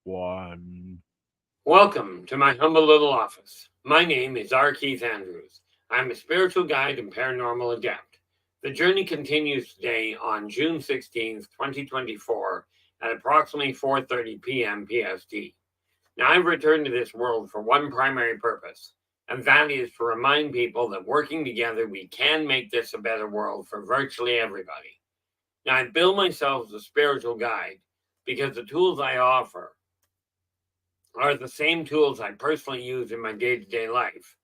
one. Welcome to my humble little office. My name is R. Keith Andrews. I'm a spiritual guide and paranormal adept. The journey continues today on June 16th, 2024 at approximately 4:30 p.m. PST. Now, I've returned to this world for one primary purpose, and that is to remind people that working together we can make this a better world for virtually everybody. Now, I bill myself as a spiritual guide because the tools I offer are the same tools I personally use in my day-to-day life.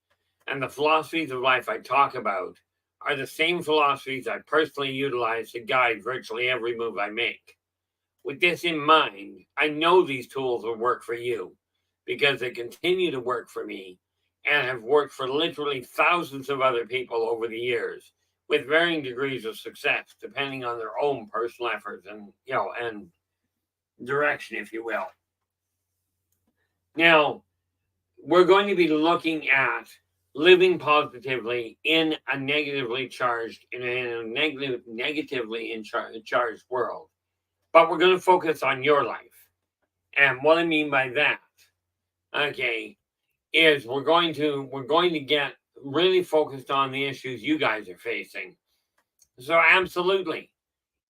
And the philosophies of life I talk about are the same philosophies I personally utilize to guide virtually every move I make. With this in mind, I know these tools will work for you because they continue to work for me and have worked for literally thousands of other people over the years with varying degrees of success depending on their own personal efforts and direction, if you will. Now, we're going to be looking at living positively in a negatively charged charged world, but we're going to focus on your life. And what I mean by that, okay, is we're going to get really focused on the issues you guys are facing. So absolutely,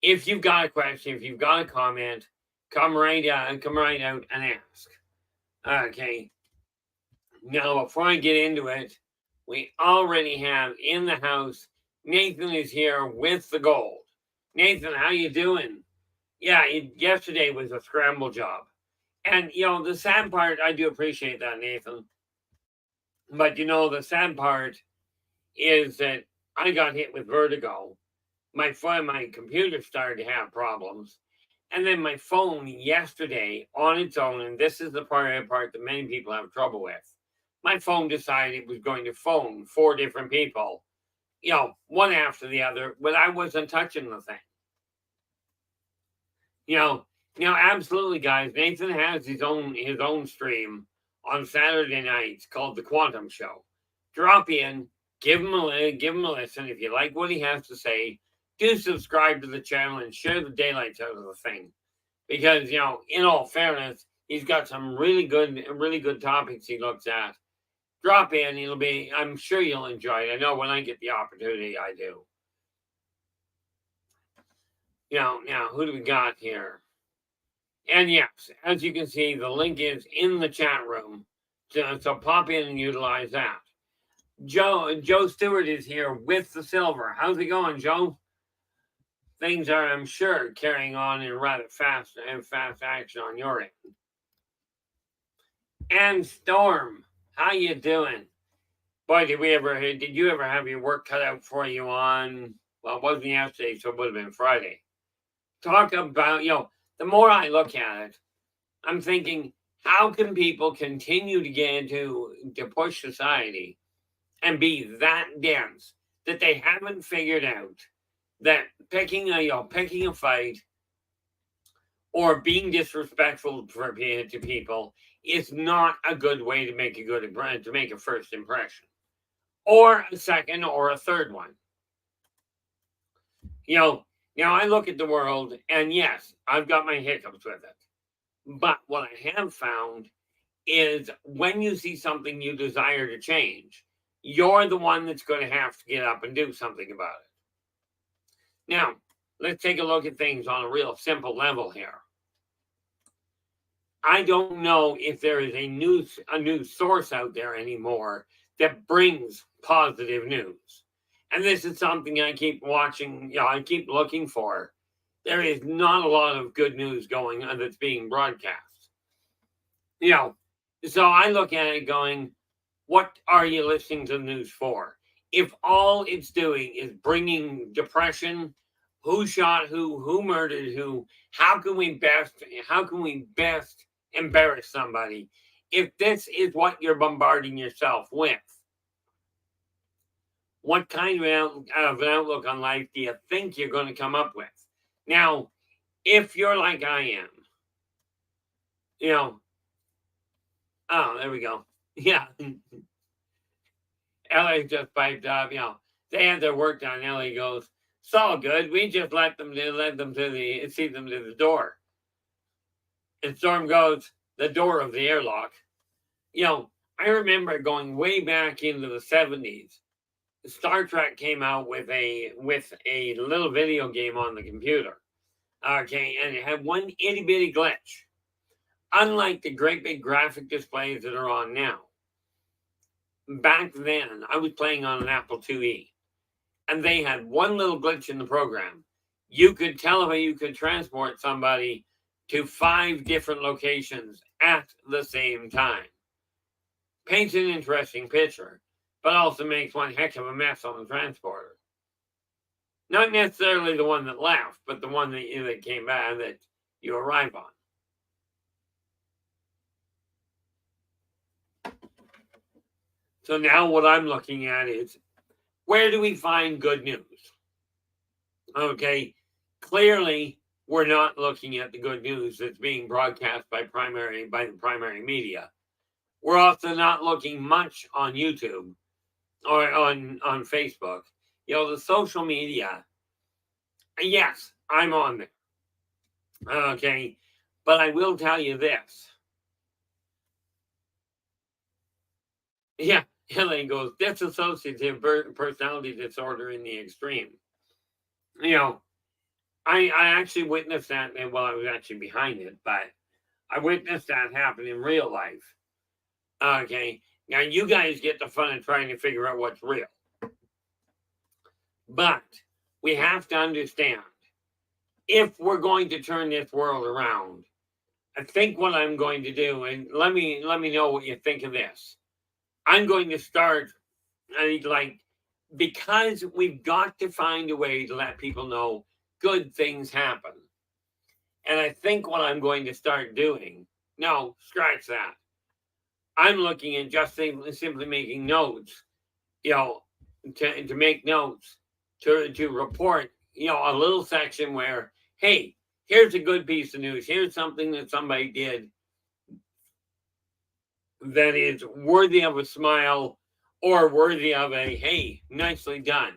if you've got a question, if you've got a comment, come right out and ask. Okay. Now, before I get into it, we already have in the house, Nathan is here with the gold. Nathan, how you doing? Yeah, yesterday was a scramble job. And, the sad part, I do appreciate that, Nathan. But, the sad part is that I got hit with vertigo. My computer started to have problems. And then my phone yesterday on its own, and this is the part that many people have trouble with. My phone decided it was going to phone 4 different people, one after the other, but I wasn't touching the thing. Absolutely, guys. Nathan has his own stream on Saturday nights called The Quantum Show. Drop in, give him a listen. If you like what he has to say, do subscribe to the channel and share the daylights out of the thing. Because, in all fairness, he's got some really good topics he looks at. Drop in, I'm sure you'll enjoy it. I know when I get the opportunity, I do. Now, who do we got here? And yes, as you can see, the link is in the chat room. So pop in and utilize that. Joe Stewart is here with the silver. How's it going, Joe? Things are, I'm sure, carrying on in rather fast action on your end. And Storm, how you doing? Boy, did you ever have your work cut out for you on, well, it wasn't yesterday, so it would have been Friday. Talk about, the more I look at it, I'm thinking, how can people continue to get to push society and be that dense that they haven't figured out that picking a fight or being disrespectful to people is not a good way to make a first impression, or a second or a third one. I look at the world, and yes, I've got my hiccups with it. But what I have found is when you see something you desire to change, you're the one that's going to have to get up and do something about it. Now, let's take a look at things on a real simple level here. I don't know if there is a news source out there anymore that brings positive news. And this is something I keep watching, I keep looking for. There is not a lot of good news going on that's being broadcast. So I look at it going, what are you listening to the news for? If all it's doing is bringing depression, who shot who murdered who, how can we best embarrass somebody? If this is what you're bombarding yourself with, what kind of an outlook on life do you think you're going to come up with? Now, if you're like I am, oh, there we go. Yeah. Ellie just piped up, they had their work done. Ellie goes, it's all good. We just see them to the door. And Storm goes, the door of the airlock. I remember going way back into the 70s. Star Trek came out with a little video game on the computer. Okay, and it had one itty bitty glitch. Unlike the great big graphic displays that are on now. Back then, I was playing on an Apple IIe, and they had one little glitch in the program. You could tell how you could transport somebody to 5 different locations at the same time. Paints an interesting picture, but also makes one heck of a mess on the transporter. Not necessarily the one that left, but the one that came back that you arrive on. So now what I'm looking at is, where do we find good news? Okay, clearly we're not looking at the good news that's being broadcast by the primary media. We're also not looking much on YouTube or on Facebook. The social media, yes, I'm on there. Okay, but I will tell you this. Yeah, Elaine goes, dissociative personality disorder in the extreme. I actually witnessed that, and well, I was actually behind it, but I witnessed that happen in real life. Okay, now you guys get the fun of trying to figure out what's real. But we have to understand, if we're going to turn this world around, I think what I'm going to do, and let me know what you think of this. I'm going to start, because we've got to find a way to let people know good things happen. And I think what I'm going to start doing, no, scratch that. I'm looking at just simply making notes, to make notes, to report, a little section where, hey, here's a good piece of news. Here's something that somebody did that is worthy of a smile or worthy of a, hey, nicely done.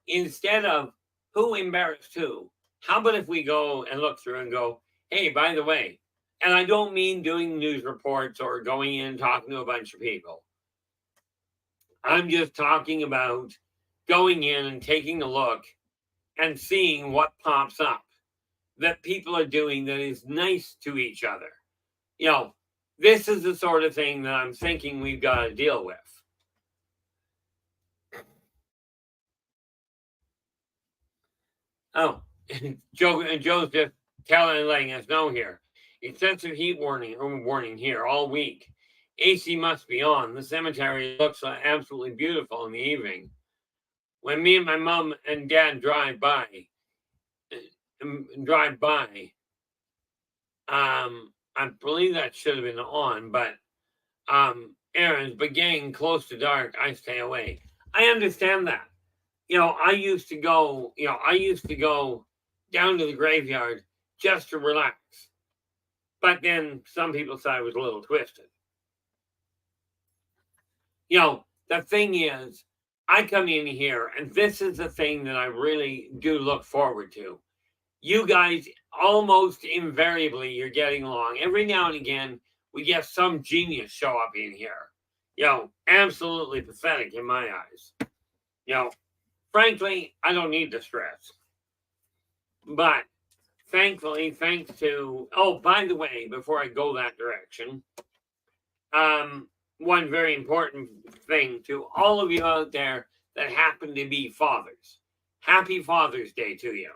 Instead of who embarrassed who. How about if we go and look through and go, hey, by the way, and I don't mean doing news reports or going in and talking to a bunch of people. I'm just talking about going in and taking a look and seeing what pops up that people are doing that is nice to each other. This is the sort of thing that I'm thinking we've got to deal with. Oh, Joe's just letting us know here. Excessive heat warning here all week. AC must be on. The cemetery looks absolutely beautiful in the evening. When me and my mom and dad drive by, I believe that should have been on, but errands, but getting close to dark, I stay away. I understand that. I used to go down to the graveyard just to relax. But then some people said I was a little twisted. The thing is, I come in here, and this is the thing that I really do look forward to. You guys, almost invariably, you're getting along. Every now and again, we get some genius show up in here. Absolutely pathetic in my eyes. Frankly, I don't need the stress. But thankfully, thanks to, oh, by the way, before I go that direction, one very important thing to all of you out there that happen to be fathers. Happy Father's Day to you.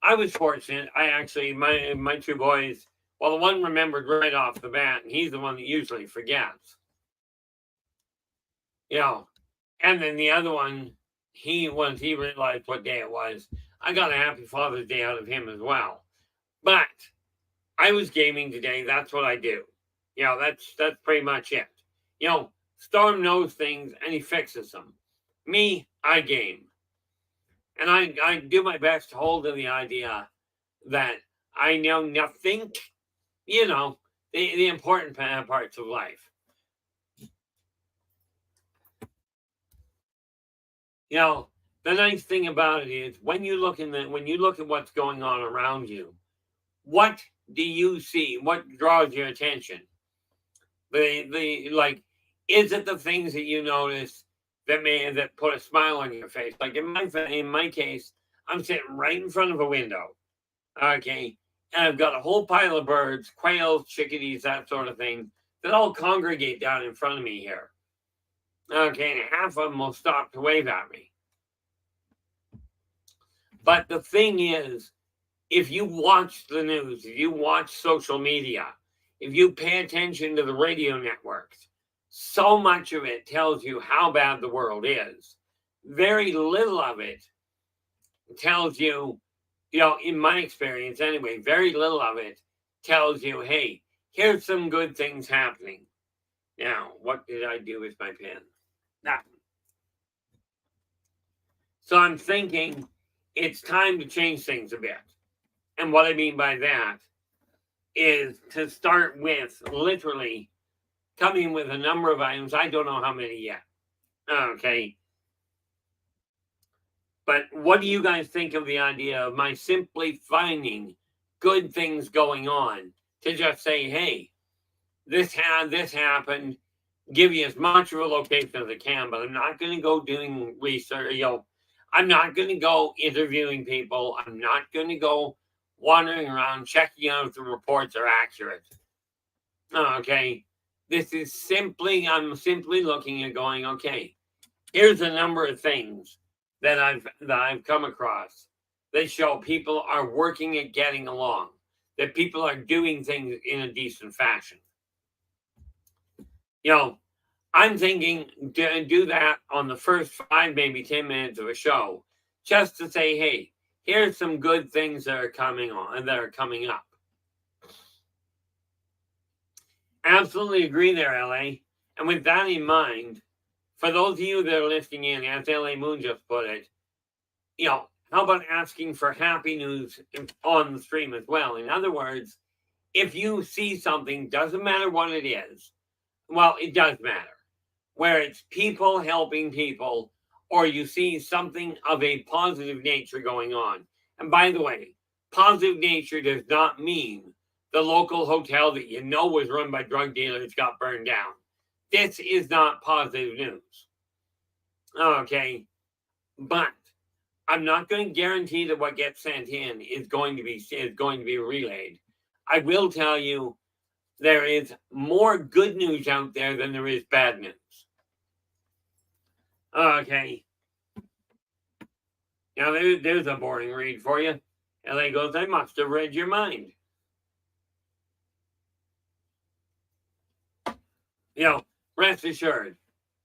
I was fortunate. I actually, my 2 boys, well, the one remembered right off the bat, and he's the one that usually forgets. And then the other one, once he realized what day it was, I got a Happy Father's Day out of him as well. But I was gaming today. That's what I do. That's pretty much it. Storm knows things and he fixes them. Me, I game. And I do my best to hold to the idea that I know nothing, the important parts of life. The nice thing about it is when you look at what's going on around you, what do you see? What draws your attention? Like, is it the things that you notice that put a smile on your face? Like in my case, I'm sitting right in front of a window, okay, and I've got a whole pile of birds, quails, chickadees, that sort of thing, that all congregate down in front of me here. Okay, and half of them will stop to wave at me. But the thing is, if you watch the news, if you watch social media, if you pay attention to the radio networks, so much of it tells you how bad the world is. Very little of it tells you, in my experience anyway, very little of it tells you, hey, here's some good things happening. Now, what did I do with my pen? That. So I'm thinking it's time to change things a bit. And what I mean by that is to start with literally coming with a number of items. I don't know how many yet. Okay. But what do you guys think of the idea of my simply finding good things going on to just say, hey, this happened, give you as much of a location as I can, but I'm not going to go doing research. I'm not going to go interviewing people. I'm not going to go wandering around checking out if the reports are accurate. Okay. I'm simply looking at going, okay, here's a number of things that I've come across that show people are working at getting along, that people are doing things in a decent fashion. I'm thinking to do that on the first 5, maybe 10 minutes of a show, just to say, hey, here's some good things that are coming up. Absolutely agree there, LA. And with that in mind, for those of you that are listening in, as LA Moon just put it, how about asking for happy news on the stream as well? In other words, if you see something, doesn't matter what it is, well, it does matter, where it's people helping people, or you see something of a positive nature going on. And by the way, positive nature does not mean the local hotel that was run by drug dealers got burned down. This is not positive news. Okay. But I'm not going to guarantee that what gets sent in is going to be relayed. I will tell you there is more good news out there than there is bad news. Okay. Now there's a boring read for you. LA goes, I must have read your mind. Rest assured,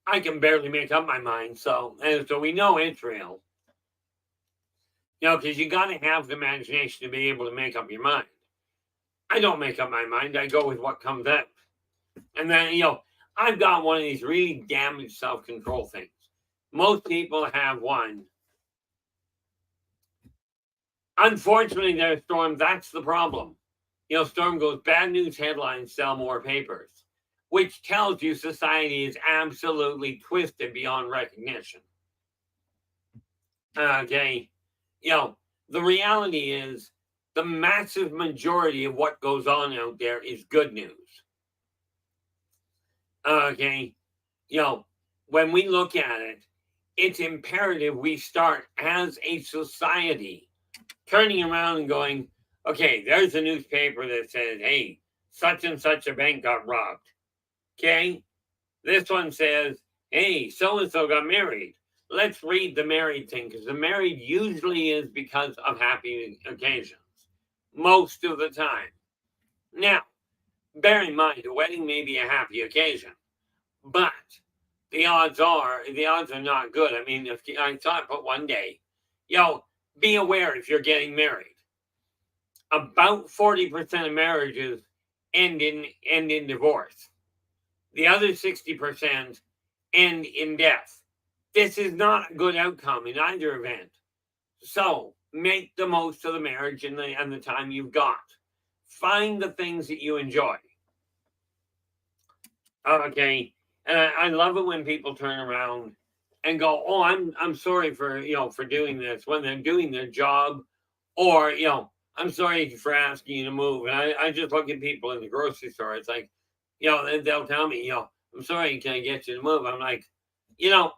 I can barely make up my mind. So we know it's real. Because you got to have the imagination to be able to make up your mind. I don't make up my mind. I go with what comes out. And then, I've got one of these really damaged self-control things. Most people have one. Unfortunately, there's Storm. That's the problem. Storm goes, bad news headlines sell more papers, which tells you society is absolutely twisted beyond recognition. Okay. The reality is the massive majority of what goes on out there is good news. Okay. When we look at it, it's imperative we start as a society turning around and going, okay, there's a newspaper that says, hey, such and such a bank got robbed. Okay. This one says, hey, so-and-so got married. Let's read the married thing, because the married usually is because of happy occasions. Most of the time. Now, bear in mind, a wedding may be a happy occasion, but the odds are not good. I mean, if I thought, but one day, be aware if you're getting married. About 40% of marriages end in divorce. The other 60% end in death. This is not a good outcome in either event. So make the most of the marriage and the time you've got. Find the things that you enjoy. Okay. And I love it when people turn around and go, oh, I'm sorry for doing this when they're doing their job, or I'm sorry for asking you to move. And I just look at people in the grocery store. It's like, they'll tell me, I'm sorry, can I get you to move? I'm like,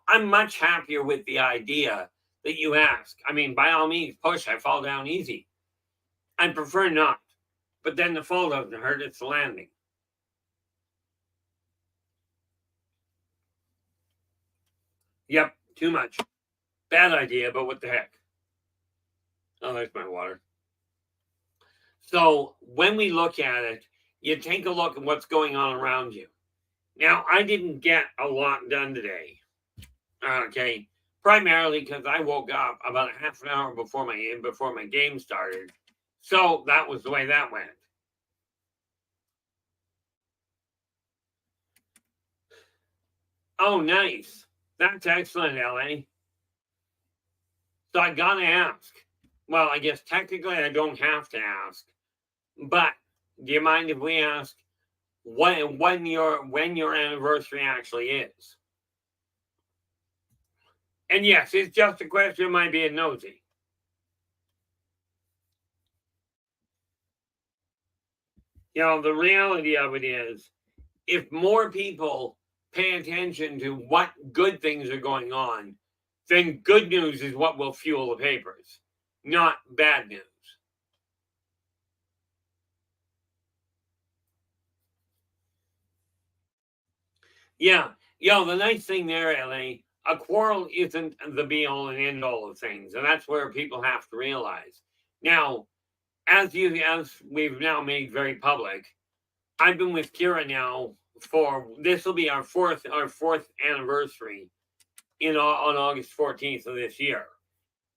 I'm much happier with the idea that you ask. I mean, by all means, push, I fall down easy. I prefer not. But then the fall doesn't hurt, it's the landing. Yep, too much. Bad idea, but what the heck? Oh, there's my water. So when we look at it, you take a look at what's going on around you. Now, I didn't get a lot done today. Okay. Primarily because I woke up about a half an hour before my game started. So that was the way that went. Oh, nice. That's excellent, LA. So I gotta ask. Well, I guess technically I don't have to ask. But do you mind if we ask when your anniversary actually is? And yes, it's just a question of my being nosy. The reality of it is, if more people pay attention to what good things are going on, then good news is what will fuel the papers, not bad news. Yeah. The nice thing there, LA, a quarrel isn't the be all and end all of things. And that's where people have to realize. Now, as we've now made very public, I've been with Kira now for this will be our fourth anniversary on August 14th of this year.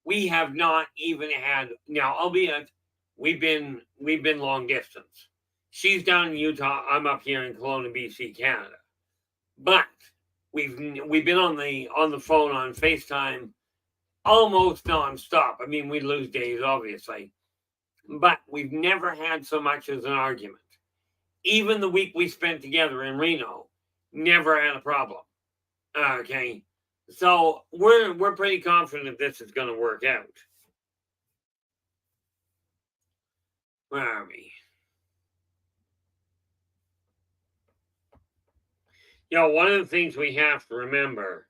We have not even had now, albeit we've been long distance. She's down in Utah, I'm up here in Kelowna, BC, Canada. But we've been on the phone on FaceTime almost nonstop. I mean, we lose days, obviously, but we've never had so much as an argument. Even the week we spent together in Reno, never had a problem. Okay, so we're pretty confident this is going to work out. Where are we? One of the things we have to remember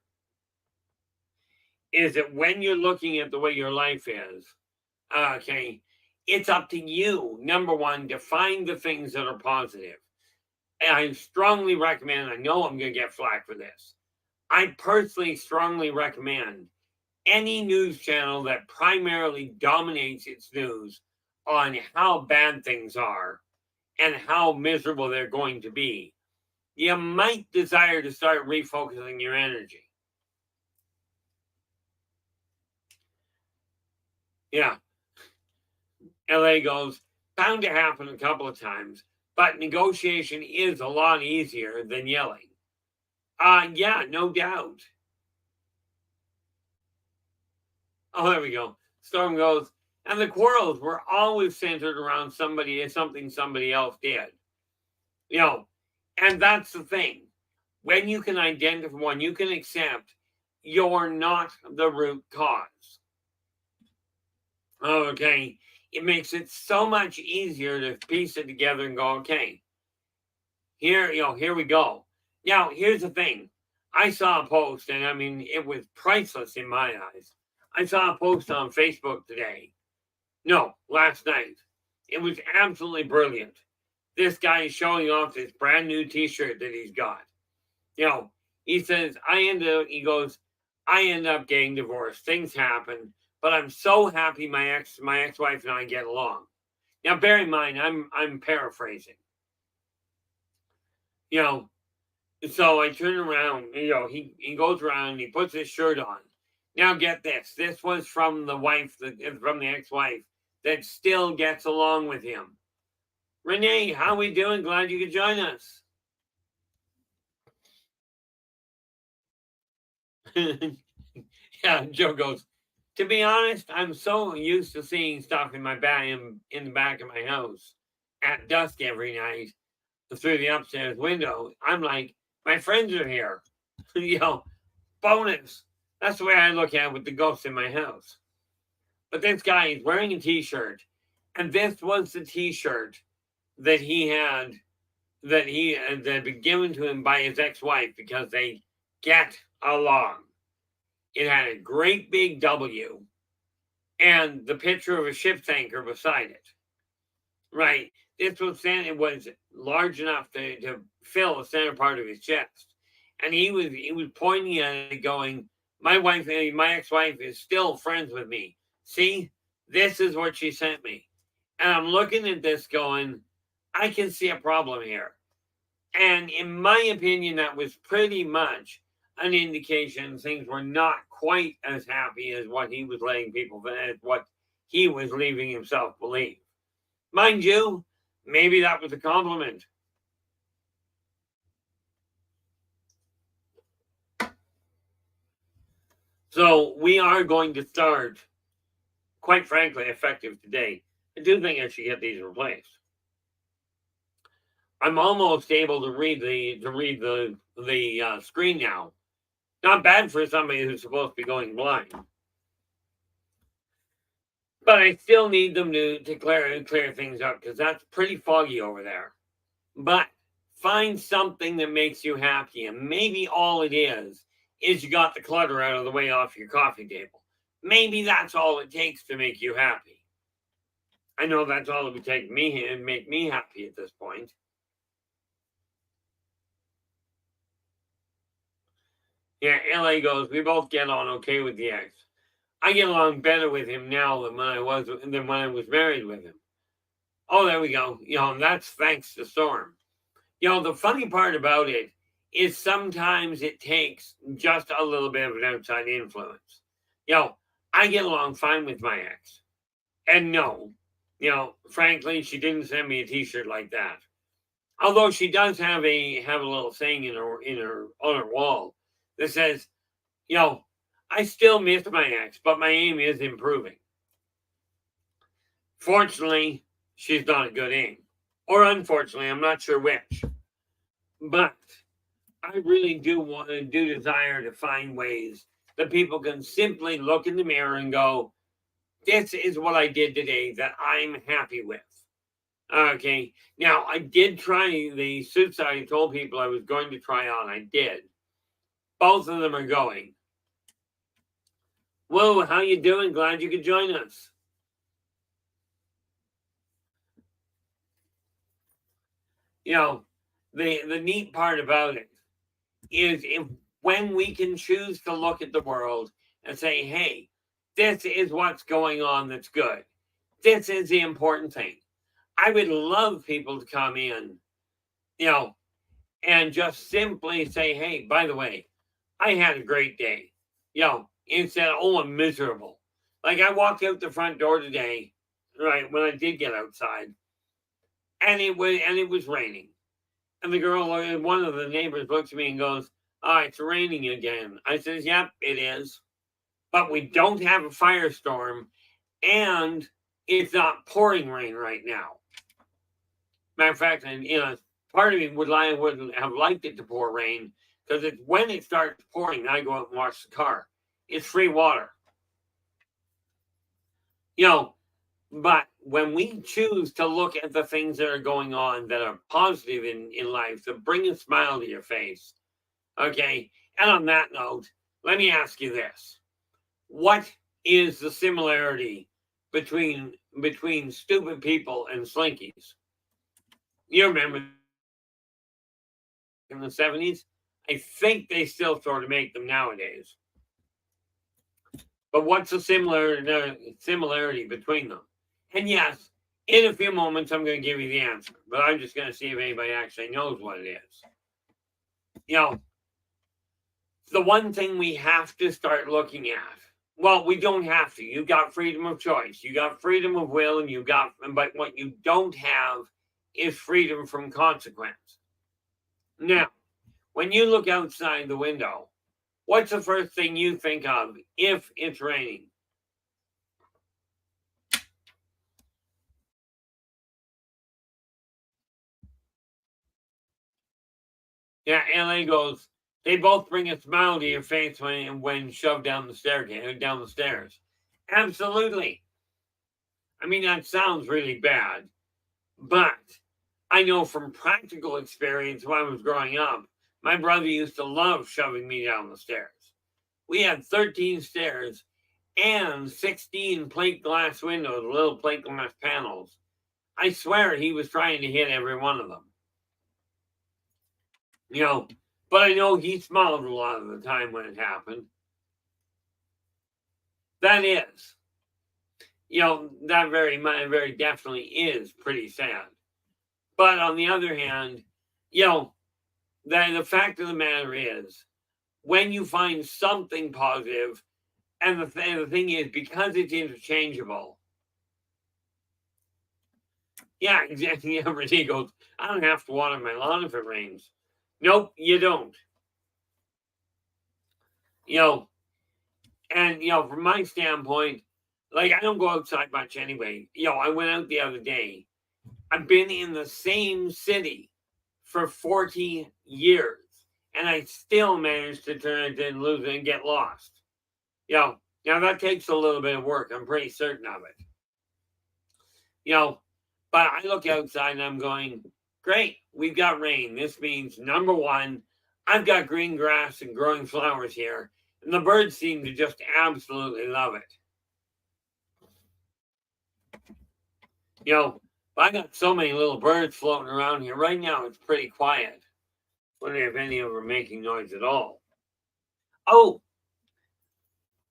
is that when you're looking at the way your life is, okay, it's up to you, number one, to find the things that are positive. And I strongly recommend, I know I'm going to get flack for this. I personally strongly recommend any news channel that primarily dominates its news on how bad things are and how miserable they're going to be. You might desire to start refocusing your energy. Yeah. LA goes, bound to happen a couple of times, but negotiation is a lot easier than yelling. Yeah, no doubt. Oh, there we go. Storm goes, and the quarrels were always centered around something somebody else did. And that's the thing. When you can identify, when you can accept you're not the root cause. Okay. It makes it so much easier to piece it together and go, okay, here we go. Now, here's the thing. I saw a post, and I mean, it was priceless in my eyes. I saw a post on Facebook today. No, last night. It was absolutely brilliant. This guy is showing off this brand new t-shirt that he's got. He says, I end up getting divorced. Things happen, but I'm so happy my ex-wife and I get along. Now, bear in mind, I'm paraphrasing. So I turn around, he goes around and he puts his shirt on. Now get this. This was from the ex-wife that still gets along with him. Renee, how we doing? Glad you could join us. Yeah, Joe goes, to be honest, I'm so used to seeing stuff in the back of my house at dusk every night through the upstairs window. I'm like, my friends are here. Bonus. That's the way I look at it with the ghosts in my house. But this guy is wearing a t-shirt And this was the t-shirt that he had, that had been given to him by his ex-wife because they get along. It had a great big W and the picture of a ship's anchor beside it. Right. This was then, it was large enough to fill the center part of his chest. And he was pointing at it going, my ex-wife is still friends with me. See, this is what she sent me. And I'm looking at this going, I can see a problem here. And in my opinion, that was pretty much an indication things were not quite as happy as what he was letting people, as what he was leaving himself believe. Mind you, maybe that was a compliment. So we are going to start, quite frankly, effective today. I do think I should get these replaced. I'm almost able to read the screen now. Not bad for somebody who's supposed to be going blind. But I still need them to clear things up because that's pretty foggy over there. But find something that makes you happy, and maybe all it is you got the clutter out of the way off your coffee table. Maybe that's all it takes to make you happy. I know that's all it would take me and make me happy at this point. Yeah, LA goes, we both get on okay with the ex. I get along better with him now than when I was married with him. Oh, there we go. That's thanks to Storm. The funny part about it is sometimes it takes just a little bit of an outside influence. I get along fine with my ex. And no, frankly, she didn't send me a t-shirt like that. Although she does have a little saying on her wall that says, I still miss my ex, but my aim is improving. Fortunately, she's not a good aim. Or unfortunately, I'm not sure which. But I really do desire to find ways that people can simply look in the mirror and go, this is what I did today that I'm happy with. Okay. Now, I did try the suits that I told people I was going to try on. I did. Both of them are going. Whoa, how you doing? Glad you could join us. The neat part about it is when we can choose to look at the world and say, hey, this is what's going on that's good. This is the important thing. I would love people to come in, and just simply say, hey, by the way, I had a great day. Instead of, oh, I'm miserable. Like I walked out the front door today, right, when I did get outside, and it was raining. And the girl, one of the neighbors looks at me and goes, oh, it's raining again. I says, yep, it is. But we don't have a firestorm, and it's not pouring rain right now. Matter of fact, and part of me would have liked it to pour rain because it's when it starts pouring, I go out and wash the car. It's free water. But when we choose to look at the things that are going on that are positive in life, that bring a smile to your face, okay? And on that note, let me ask you this. What is the similarity between stupid people and slinkies? You remember in the 70s? I think they still sort of make them nowadays. But what's the similarity between them? And yes, in a few moments, I'm going to give you the answer. But I'm just going to see if anybody actually knows what it is. The one thing we have to start looking at. Well, we don't have to. You got freedom of choice. You got freedom of will, but what you don't have is freedom from consequence. Now, when you look outside the window, what's the first thing you think of if it's raining? Yeah, LA goes, they both bring a smile to your face when shoved down the stairs. Absolutely. I mean, that sounds really bad, but I know from practical experience when I was growing up, my brother used to love shoving me down the stairs. We had 13 stairs and 16 plate glass windows, little plate glass panels. I swear he was trying to hit every one of them. But I know he smiled a lot of the time when it happened. That is, that very definitely is pretty sad. But on the other hand, the fact of the matter is, when you find something positive, and the thing is, because it's interchangeable. Yeah, exactly. Yeah, Renee goes, I don't have to water my lawn if it rains. Nope, you don't. And from my standpoint, like, I don't go outside much anyway. I went out the other day. I've been in the same city for 40 years, and I still managed to turn it and lose it and get lost. Now that takes a little bit of work. I'm pretty certain of it. But I look outside and I'm going, great, we've got rain. This means, number one, I've got green grass and growing flowers here, and the birds seem to just absolutely love it. I got so many little birds floating around here. Right now, it's pretty quiet. Wonder if any of them are making noise at all. Oh,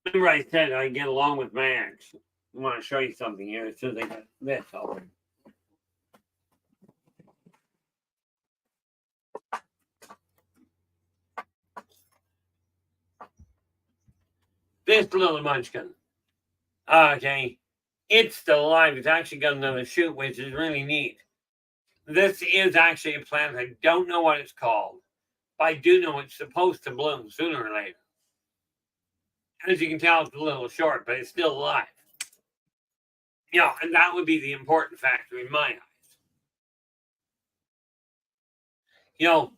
remember I said I get along with my ex. I want to show you something here as soon as I get this open. This little munchkin. Okay. It's still alive. It's actually got another shoot, which is really neat. This is actually a plant. I don't know what it's called, but I do know it's supposed to bloom sooner or later. As you can tell, it's a little short, but it's still alive. And that would be the important factor in my eyes.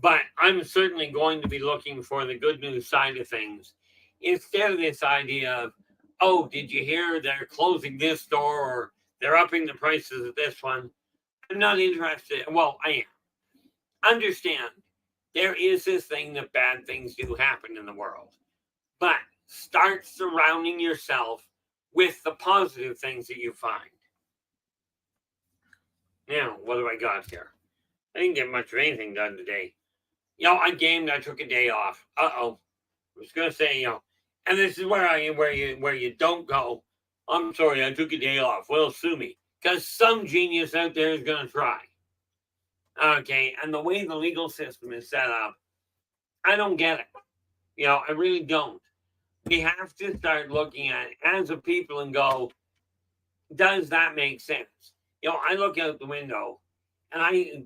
But I'm certainly going to be looking for the good news side of things instead of this idea of, oh, did you hear they're closing this store or they're upping the prices of this one? I'm not interested. Well, I am. Understand, there is this thing that bad things do happen in the world. But start surrounding yourself with the positive things that you find. Now, what have I got here? I didn't get much of anything done today. I gamed. I took a day off. I was gonna say, and this is where you don't go. I'm sorry, I took a day off. Well, sue me, because some genius out there is gonna try. Okay, and the way the legal system is set up, I don't get it. I really don't. We have to start looking at it as a people and go, does that make sense? I look out the window, and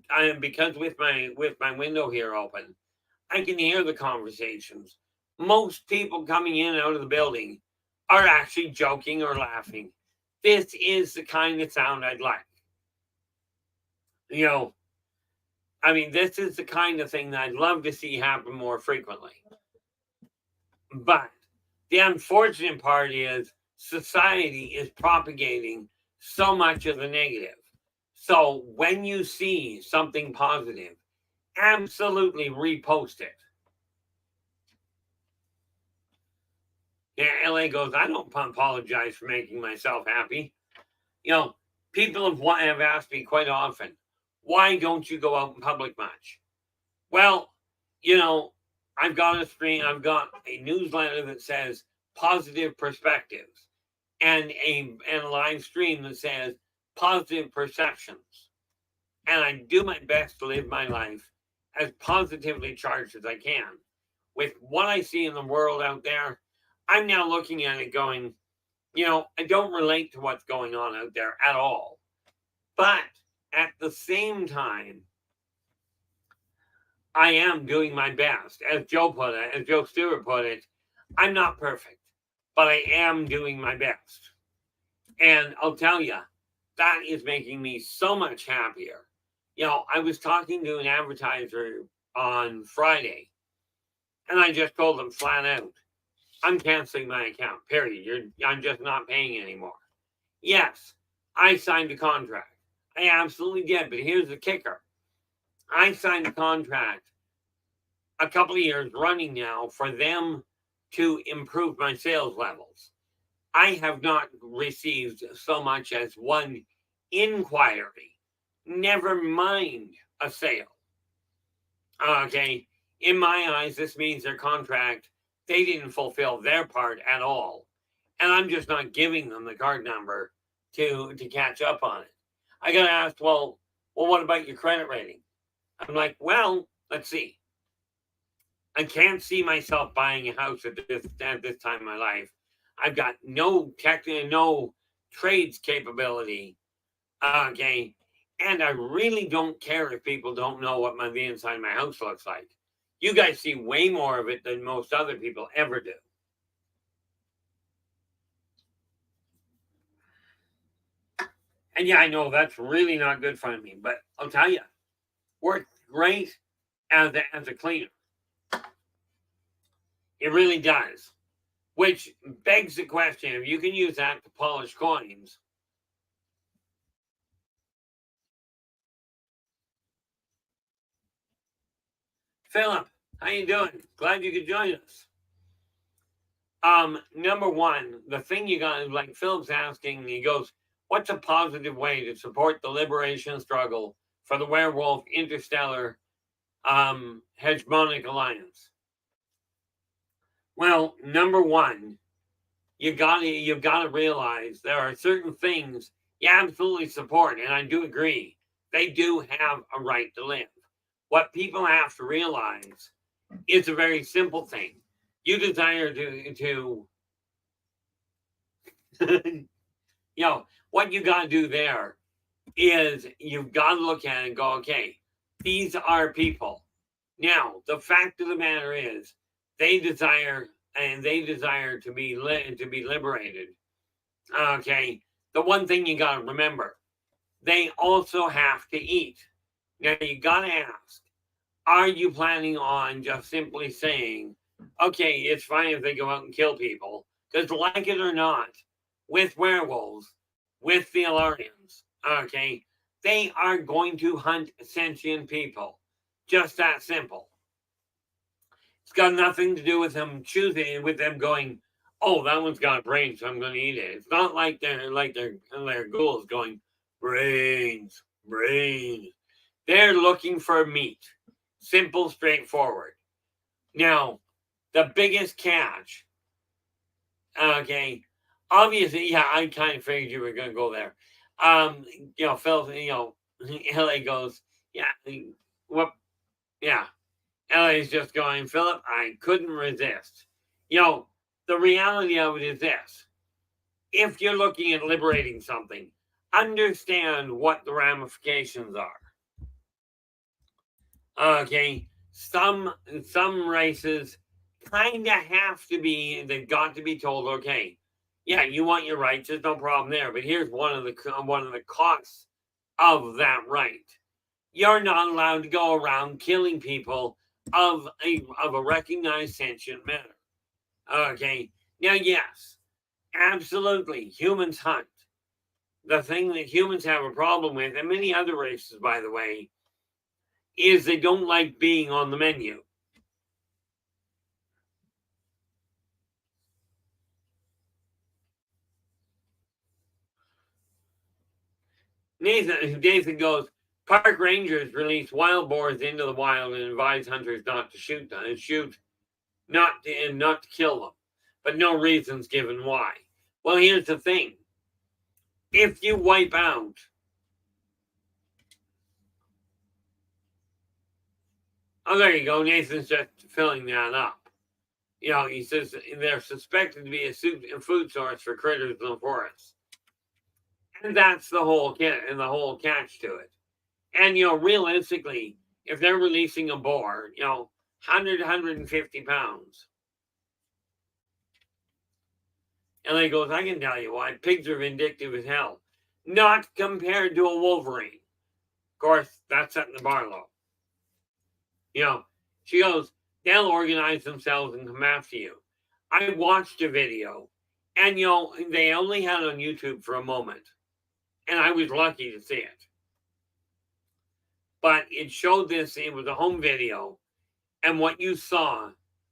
I because with my window here open, I can hear the conversations. Most people coming in and out of the building are actually joking or laughing. This is the kind of sound I'd like. I mean, this is the kind of thing that I'd love to see happen more frequently. But the unfortunate part is society is propagating so much of the negative. So when you see something positive, absolutely repost it. Yeah, LA goes, I don't apologize for making myself happy. People have asked me quite often, why don't you go out in public much? Well, I've got a newsletter that says positive perspectives and a live stream that says positive perceptions. And I do my best to live my life as positively charged as I can. With what I see in the world out there, I'm now looking at it going, I don't relate to what's going on out there at all. But at the same time, I am doing my best. As Joe Stewart put it, I'm not perfect, but I am doing my best. And I'll tell you, that is making me so much happier. I was talking to an advertiser on Friday, and I just told them flat out, I'm canceling my account, period. I'm just not paying anymore. Yes, I signed a contract. I absolutely did. But here's the kicker. I signed a contract a couple of years running now for them to improve my sales levels. I have not received so much as one inquiry, never mind a sale. Okay, in my eyes, this means their contract, they didn't fulfill their part at all. And I'm just not giving them the card number to catch up on it. I got asked, well, what about your credit rating? I'm like, well, let's see. I can't see myself buying a house at this time in my life. I've got no trades capability. Okay. And I really don't care if people don't know what the inside of my house looks like. You guys see way more of it than most other people ever do. And yeah, I know that's really not good for me, but I'll tell you, works great as a cleaner. It really does. Which begs the question, if you can use that to polish coins. Philip, how you doing? Glad you could join us. Number one, the thing you got, like Philip's asking, he goes, what's a positive way to support the liberation struggle for the werewolf interstellar hegemonic alliance? Well, number one, you've got to realize there are certain things you absolutely support, and I do agree. They do have a right to live. What people have to realize is a very simple thing. You desire to what you got to do there is you've got to look at it and go, okay, these are people. Now, the fact of the matter is, they desire to be liberated. Okay, the one thing you got to remember, they also have to eat. Now, you got to ask, are you planning on just simply saying, okay, it's fine if they go out and kill people? Because like it or not, with werewolves, with the Ilarians, okay, they are going to hunt sentient people. Just that simple. It's got nothing to do with them choosing, with them going, oh, that one's got a brain, so I'm going to eat it. It's not like their ghouls going, brains. They're looking for meat. Simple, straightforward. Now, the biggest catch, okay, obviously, yeah, I kind of figured you were going to go there. Phil, LA goes, yeah, what, yeah. LA's just going, Philip, I couldn't resist. The reality of it is this. If you're looking at liberating something, understand what the ramifications are. Okay, some races kind of have to be, they've got to be told, okay, yeah, you want your rights, there's no problem there, but here's one of the costs of that right. You're not allowed to go around killing people of a recognized sentient matter. Okay, now yes, absolutely, humans hunt. The thing that humans have a problem with, and many other races, by the way, is they don't like being on the menu. Nathan goes, park rangers release wild boars into the wild and advise hunters not to shoot them, not to kill them, but no reasons given why. Well, here's the thing. If you wipe out oh, there you go. Nathan's just filling that up. He says they're suspected to be a food source for critters in the forest. And that's the whole catch to it. And, realistically, if they're releasing a boar, 100, 150 pounds. And he goes, I can tell you why. Pigs are vindictive as hell. Not compared to a wolverine. Of course, that's setting the bar low. She goes, they'll organize themselves and come after you. I watched a video. And, they only had it on YouTube for a moment. And I was lucky to see it. But it showed this, it was a home video. And what you saw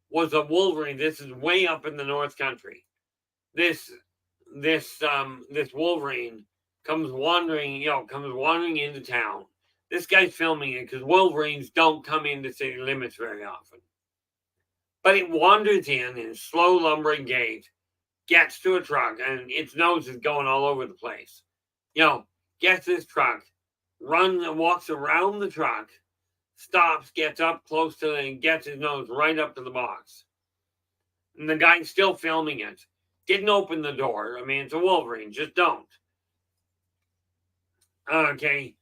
was a wolverine. This is way up in the North Country. This wolverine comes wandering into town. This guy's filming it because wolverines don't come into city limits very often. But it wanders in a slow lumbering gait, gets to a truck, and its nose is going all over the place. Gets this truck, walks around the truck, stops, gets up close to it, and gets his nose right up to the box. And the guy's still filming it. Didn't open the door. I mean, it's a wolverine. Just don't. Okay.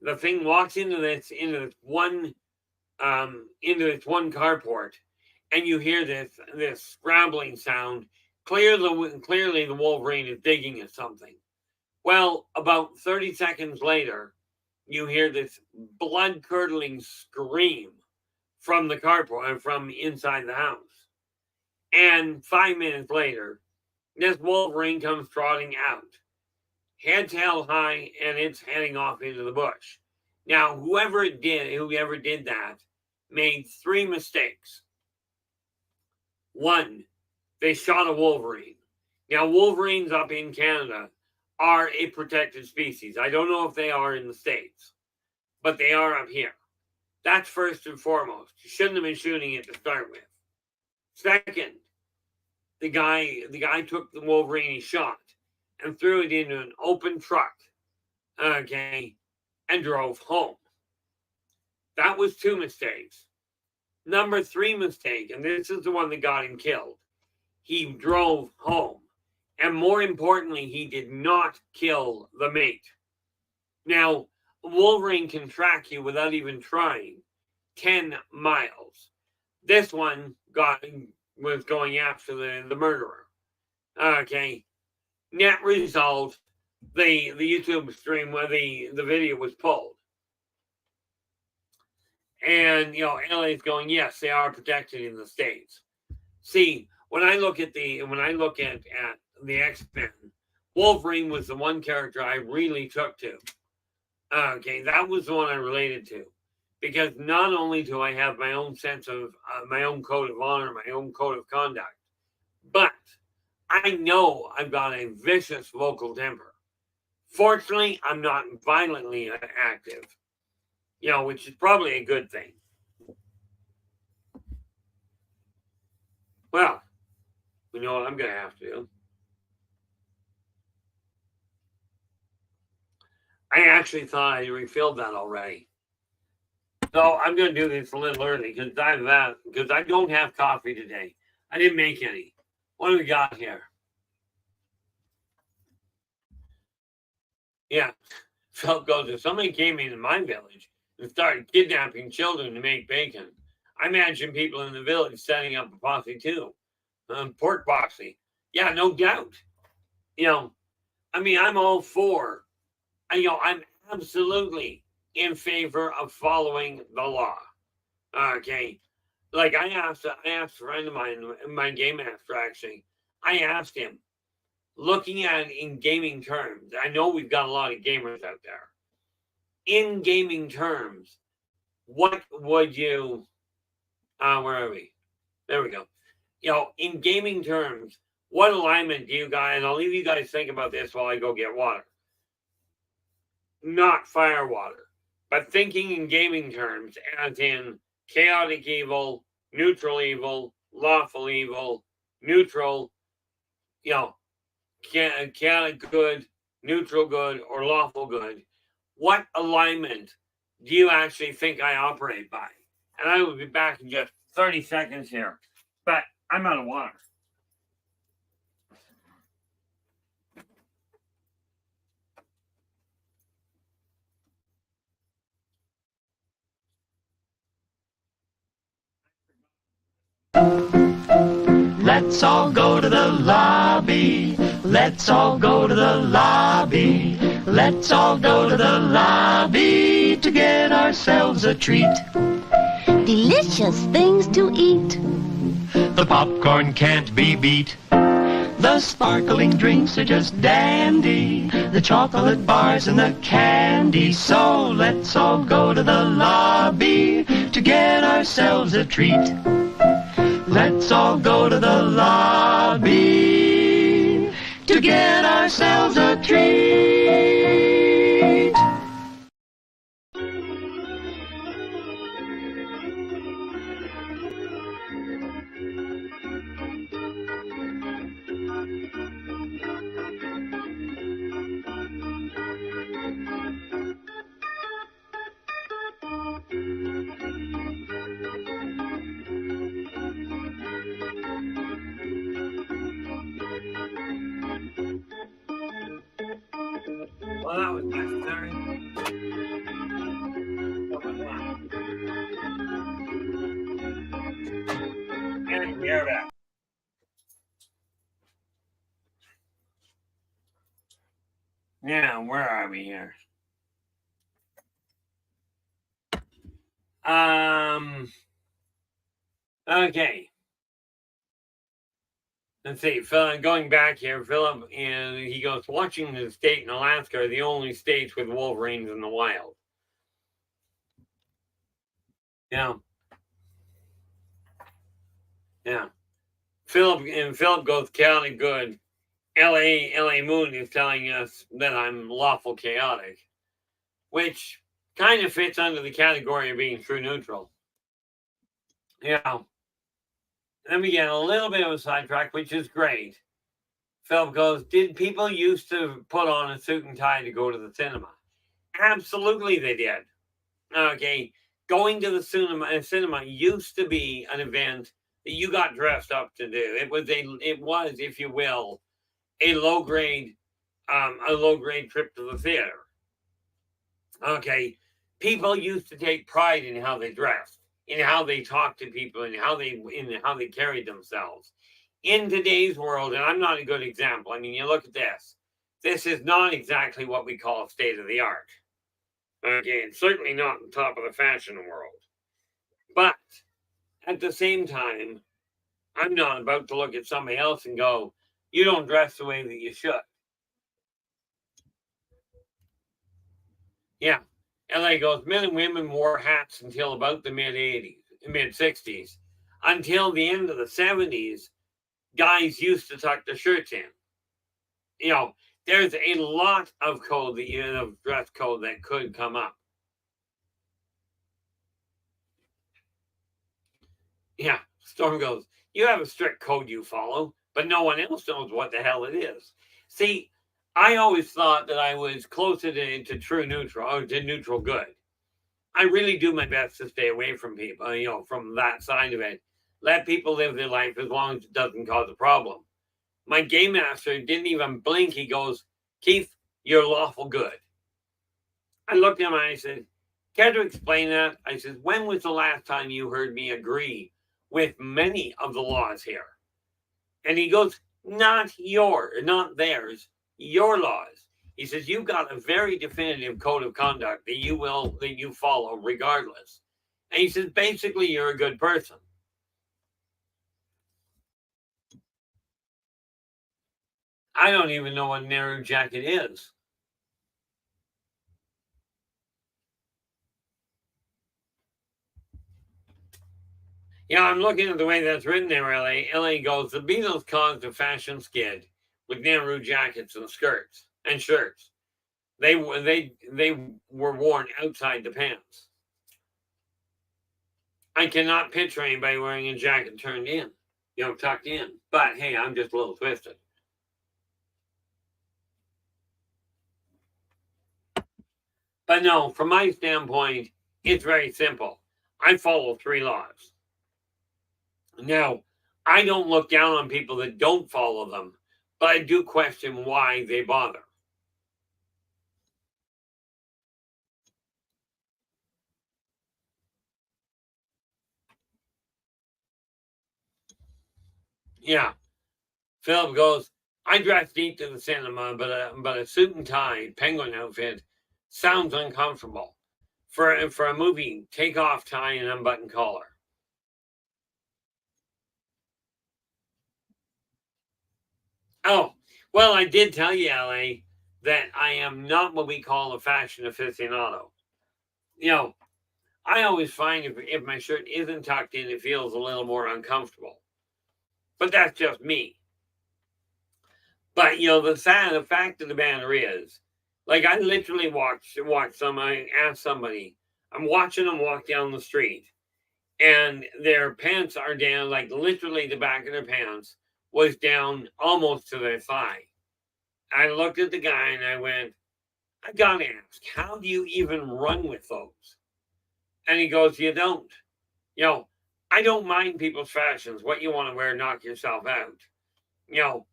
The thing walks into this one carport, and you hear this scrambling sound. Clearly, the wolverine is digging at something. Well, about 30 seconds later, you hear this blood-curdling scream from the carport, from inside the house. And 5 minutes later, this wolverine comes trotting out, head held high, and it's heading off into the bush. Now, whoever did that made 3 mistakes. 1, they shot a wolverine. Now, wolverines up in Canada are a protected species. I don't know if they are in the States, but they are up here. That's first and foremost. You shouldn't have been shooting it to start with. Second, the guy took the wolverine he shot and threw it into an open truck, okay, and drove home. That was 2 mistakes. Number 3 mistake, and this is the one that got him killed. He drove home. And more importantly, he did not kill the mate. Now, a wolverine can track you without even trying 10 miles. This one was going after the murderer. Okay. Net result, the YouTube stream where the video was pulled. And, LA's going, yes, they are protected in the States. See, when I look at the X-Men, Wolverine was the one character I really took to. Okay, that was the one I related to. Because not only do I have my own sense of, my own code of honor, my own code of conduct, but I know I've got a vicious vocal temper. Fortunately, I'm not violently active, which is probably a good thing. Well, you know what I'm going to have to do? I actually thought I refilled that already. So I'm going to do this a little early because I don't have coffee today. I didn't make any. What do we got here? Yeah. Phil goes, if somebody came into my village and started kidnapping children to make bacon, I imagine people in the village setting up a posse too. Pork posse. Yeah, no doubt. I'm all for, I'm absolutely in favor of following the law. Okay. Like I asked a friend of mine, my game master actually, I asked him, looking at it in gaming terms, I know we've got a lot of gamers out there. In gaming terms, what would you, where are we? There we go. In gaming terms, what alignment do you guys, and I'll leave you guys think about this while I go get water. Not fire water, but thinking in gaming terms, as in chaotic evil, neutral evil, lawful evil, neutral, chaotic good, neutral good, or lawful good. What alignment do you actually think I operate by? And I will be back in just 30 seconds here, but I'm out of water. Let's all go to the lobby. Let's all go to the lobby. Let's all go to the lobby to get ourselves a treat. Delicious things to eat. The popcorn can't be beat. The sparkling drinks are just dandy, the chocolate bars and the candy. So let's all go to the lobby to get ourselves a treat. Let's all go to the lobby to get ourselves a treat. Well, that was necessary. And we are back. Now, where are we here? Okay. Let's see. Going back here, Philip, and he goes, Washington State and Alaska are the only states with wolverines in the wild. Yeah. Yeah. Philip goes, chaotic good. LA Moon is telling us that I'm lawful chaotic, which kind of fits under the category of being true neutral. Yeah. Then we get a little bit of a sidetrack, which is great. Philip goes, did people used to put on a suit and tie to go to the cinema? Absolutely they did. Okay. Going to the cinema used to be an event that you got dressed up to do. It was, if you will, a low grade trip to the theater. Okay. People used to take pride in how they dressed, in how they talked to people, in how they carried themselves. In today's world, and I'm not a good example. I mean, you look at this. This is not exactly what we call state of the art. Okay, it's certainly not the top of the fashion world. But at the same time, I'm not about to look at somebody else and go, you don't dress the way that you should. Yeah. LA goes, men and women wore hats until about the mid 60s. Until the end of the 70s, guys used to tuck their shirts in. You know, there's a lot of code of dress code that could come up. Yeah, Storm goes, you have a strict code you follow, but no one else knows what the hell it is. See, I always thought that I was closer to true neutral, or to neutral good. I really do my best to stay away from people, from that side of it. Let people live their life as long as it doesn't cause a problem. My game master didn't even blink. He goes, Keith, you're lawful good. I looked at him and I said, care to explain that? I said, when was the last time you heard me agree with many of the laws here? And he goes, not theirs, your laws. He says, you've got a very definitive code of conduct that you follow regardless. And he says, basically, you're a good person. I don't even know what narrow jacket is. Yeah, I'm looking at the way that's written there, LA. LA goes, the Beatles caused a fashion skid with Nehru jackets and skirts and shirts. They were worn outside the pants. I cannot picture anybody wearing a jacket turned in, tucked in. But hey, I'm just a little twisted. But no, from my standpoint, it's very simple. I follow 3 laws. Now, I don't look down on people that don't follow them, but I do question why they bother. Yeah. Philip goes, I dress deep to the cinema, but a suit and tie, penguin outfit, sounds uncomfortable. For a movie, take off tie and unbutton collar. Oh, well, I did tell you, LA, that I am not what we call a fashion aficionado. You know, I always find if my shirt isn't tucked in, it feels a little more uncomfortable. But that's just me. But the fact of the matter is, like I literally watched I asked somebody, I'm watching them walk down the street, and their pants are down, like literally the back of their pants was down almost to their thigh. I looked at the guy and I went, I gotta ask, how do you even run with those? And he goes, you don't. You know, I don't mind people's fashions. What you want to wear, knock yourself out. You know,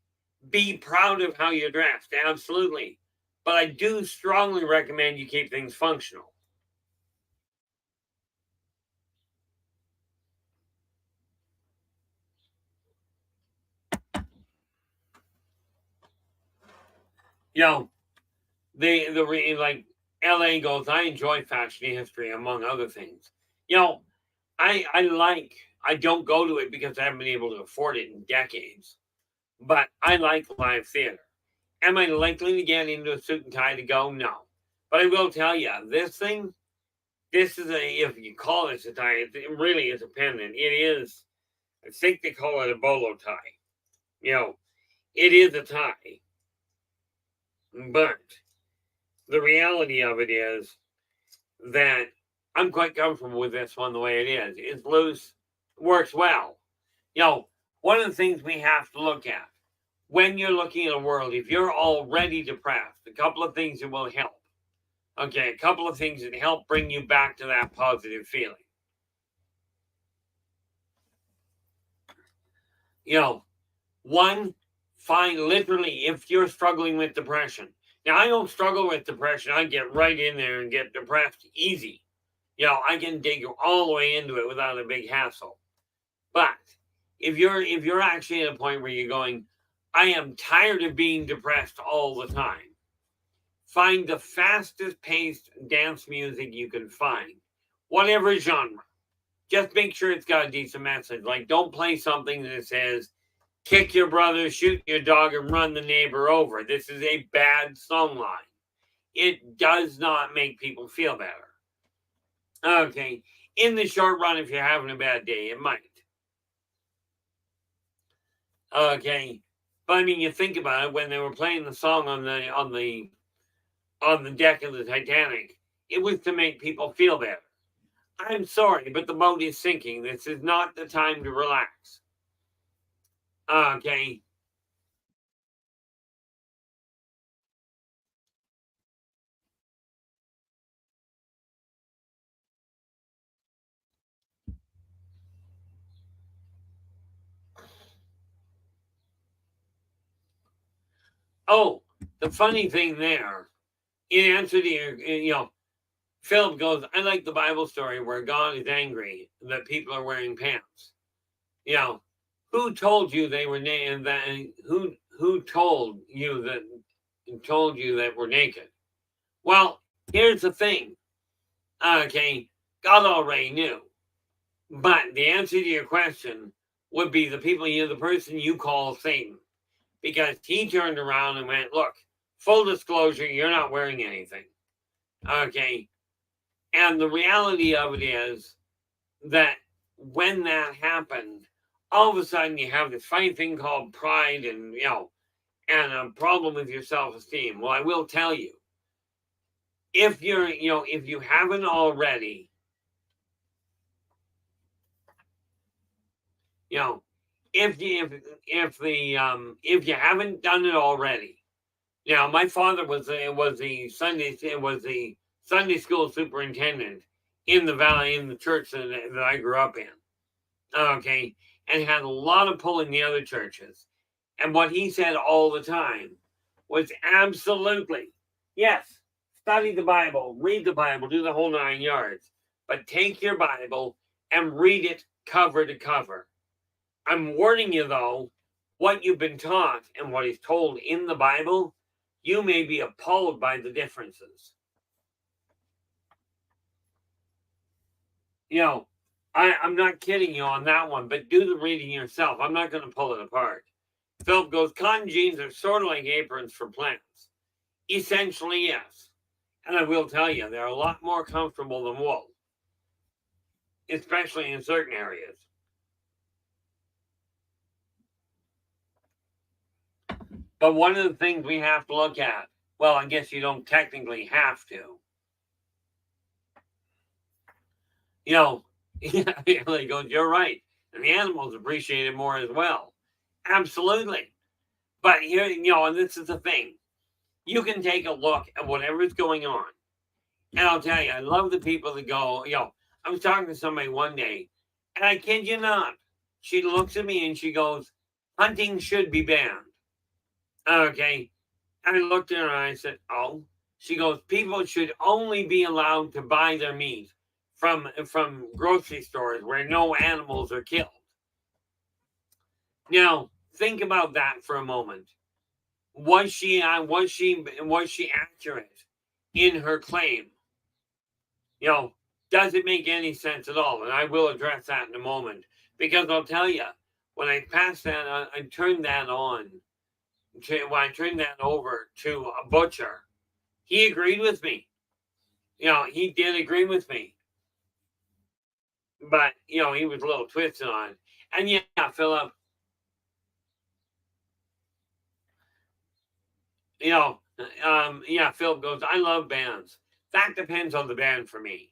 be proud of how you're dressed, absolutely. But I do strongly recommend you keep things functional. You know, like LA goes, I enjoy fashion history among other things. You know, I don't go to it because I haven't been able to afford it in decades. But I like live theater. Am I likely to get into a suit and tie to go? No. But I will tell you, this is if you call this a tie, it really is a pendant. It is, I think they call it a bolo tie. You know, it is a tie. But the reality of it is that I'm quite comfortable with this one the way it is. It's loose, works well. One of the things we have to look at when you're looking at a world, if you're already depressed, a couple of things that will help. Okay, a couple of things that help bring you back to that positive feeling. One, find literally if you're struggling with depression. Now, I don't struggle with depression. I get right in there and get depressed easy. I can dig all the way into it without a big hassle. But if you're actually at a point where you're going, I am tired of being depressed all the time, find the fastest paced dance music you can find, whatever genre. Just make sure it's got a decent message. Like, don't play something that says, kick your brother, shoot your dog, and run the neighbor over. This is a bad song line. It does not make people feel better. Okay. In the short run, if you're having a bad day, it might. Okay. But I mean, you think about it, when they were playing the song on the deck of the Titanic, it was to make people feel better. I'm sorry, but the boat is sinking. This is not the time to relax. Okay. Oh, the funny thing there, in answer to your, Philip goes, I like the Bible story where God is angry that people are wearing pants. Who told you they were naked? Who told you that we're naked? Well, here's the thing. Okay, God already knew, but the answer to your question would be the person you call Satan, because he turned around and went, look, full disclosure, you're not wearing anything. Okay, and the reality of it is that when that happened, all of a sudden you have this funny thing called pride and a problem with your self-esteem. Well, I will tell you, if you haven't already, if you haven't done it already. My father was the Sunday school superintendent in the valley, in the church that I grew up in. Okay, and had a lot of pull in the other churches. And what he said all the time was absolutely, yes, study the Bible, read the Bible, do the whole 9 yards, but take your Bible and read it cover to cover. I'm warning you, though, what you've been taught and what is told in the Bible, you may be appalled by the differences. I'm not kidding you on that one, but do the reading yourself. I'm not going to pull it apart. Philip goes, cotton jeans are sort of like aprons for plants. Essentially, yes. And I will tell you, they're a lot more comfortable than wool, especially in certain areas. But one of the things we have to look at, well, I guess you don't technically have to. You know, he goes, you're right. And the animals appreciate it more as well. Absolutely. But here, and this is the thing. You can take a look at whatever's going on. And I'll tell you, I love the people that go, I was talking to somebody one day, and I kid you not, she looks at me and she goes, hunting should be banned. Okay. And I looked at her and I said, oh. She goes, people should only be allowed to buy their meat from grocery stores where no animals are killed. Now, think about that for a moment. Was she accurate in her claim? Does it make any sense at all? And I will address that in a moment, because I'll tell you, when I passed that, I turned that on. When I turned that over to a butcher, he agreed with me. He did agree with me. But, he was a little twisted on it. And yeah, Philip, Philip goes, I love bands. That depends on the band for me.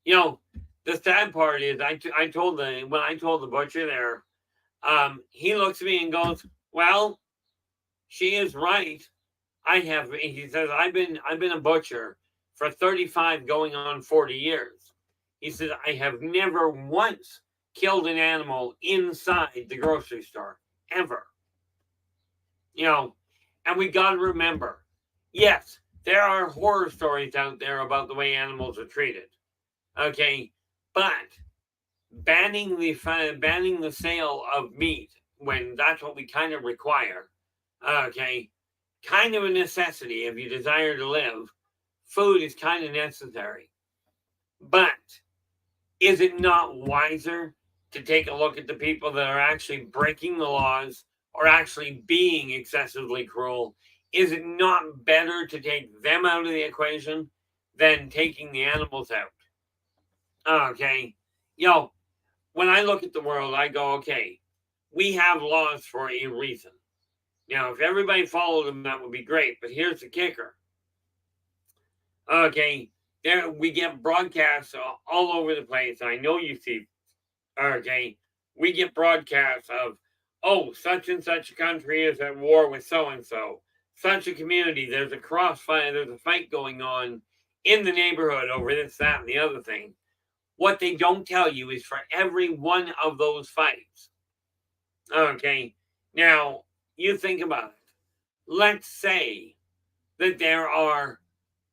The sad part is when I told the butcher there, he looks at me and goes, well, she is right. He says, I've been a butcher for 35 going on 40 years. He says, I have never once killed an animal inside the grocery store, ever. And we got to remember, yes, there are horror stories out there about the way animals are treated. Okay, but banning the sale of meat, when that's what we kind of require, okay, kind of a necessity if you desire to live. Food is kind of necessary. But is it not wiser to take a look at the people that are actually breaking the laws or actually being excessively cruel? Is it not better to take them out of the equation than taking the animals out? Okay. When I look at the world, I go, okay, we have laws for a reason. If everybody followed them, that would be great. But here's the kicker. Okay, there we get broadcasts all over the place. I know you see. Okay, we get broadcasts of, oh, such and such a country is at war with so and so. Such a community, there's a crossfire, there's a fight going on in the neighborhood over this, that, and the other thing. What they don't tell you is for every one of those fights. Okay, now you think about it. Let's say that there are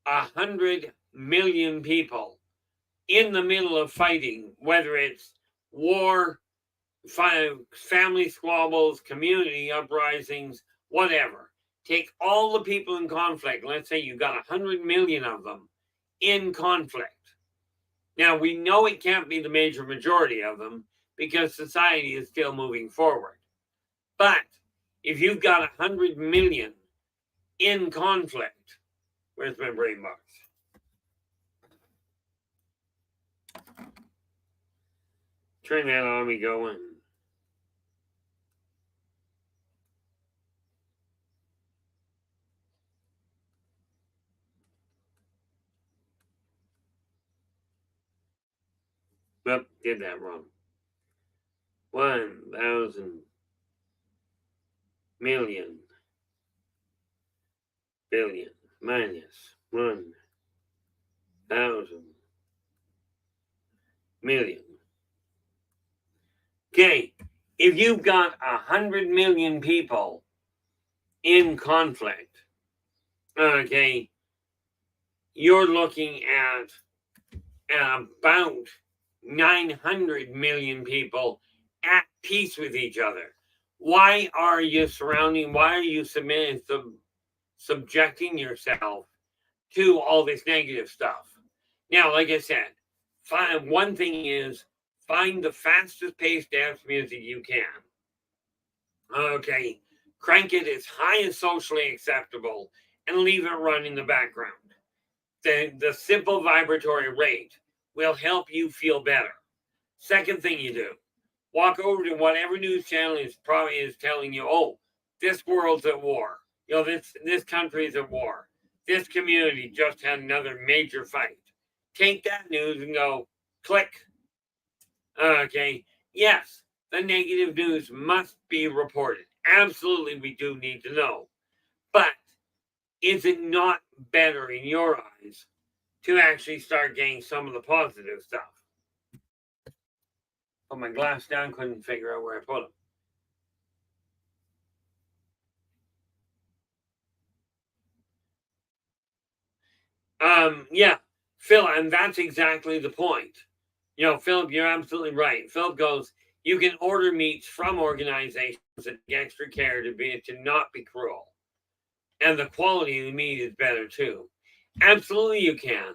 100 million people in the middle of fighting, whether it's war, family squabbles, community uprisings, whatever. Take all the people in conflict. Let's say you've got 100 million of them in conflict. Now, we know it can't be the major majority of them because society is still moving forward. But if you've got 100 million in conflict, where's my brain box? Turn that on, we going. Nope, did that wrong. 1,000 million billion minus 1,000 million. Okay, if you've got 100 million people in conflict, okay, you're looking at about 900 million people at peace with each other. Why are you subjecting yourself to all this negative stuff? Now, like I said, one thing is Find the fastest paced dance music you can. Okay, crank it as high as socially acceptable and leave it run in the background. The simple vibratory rate will help you feel better. Second thing you do, walk over to whatever news channel is telling you, oh, this world's at war. This country is at war. This community just had another major fight. Take that news and go, click. Okay, yes, the negative news must be reported. Absolutely, we do need to know. But is it not better in your eyes to actually start getting some of the positive stuff? Put my glass down, couldn't figure out where I put them. Yeah, Phil, and that's exactly the point. Philip, you're absolutely right. Philip goes, you can order meats from organizations that take extra care to not be cruel. And the quality of the meat is better too. Absolutely you can.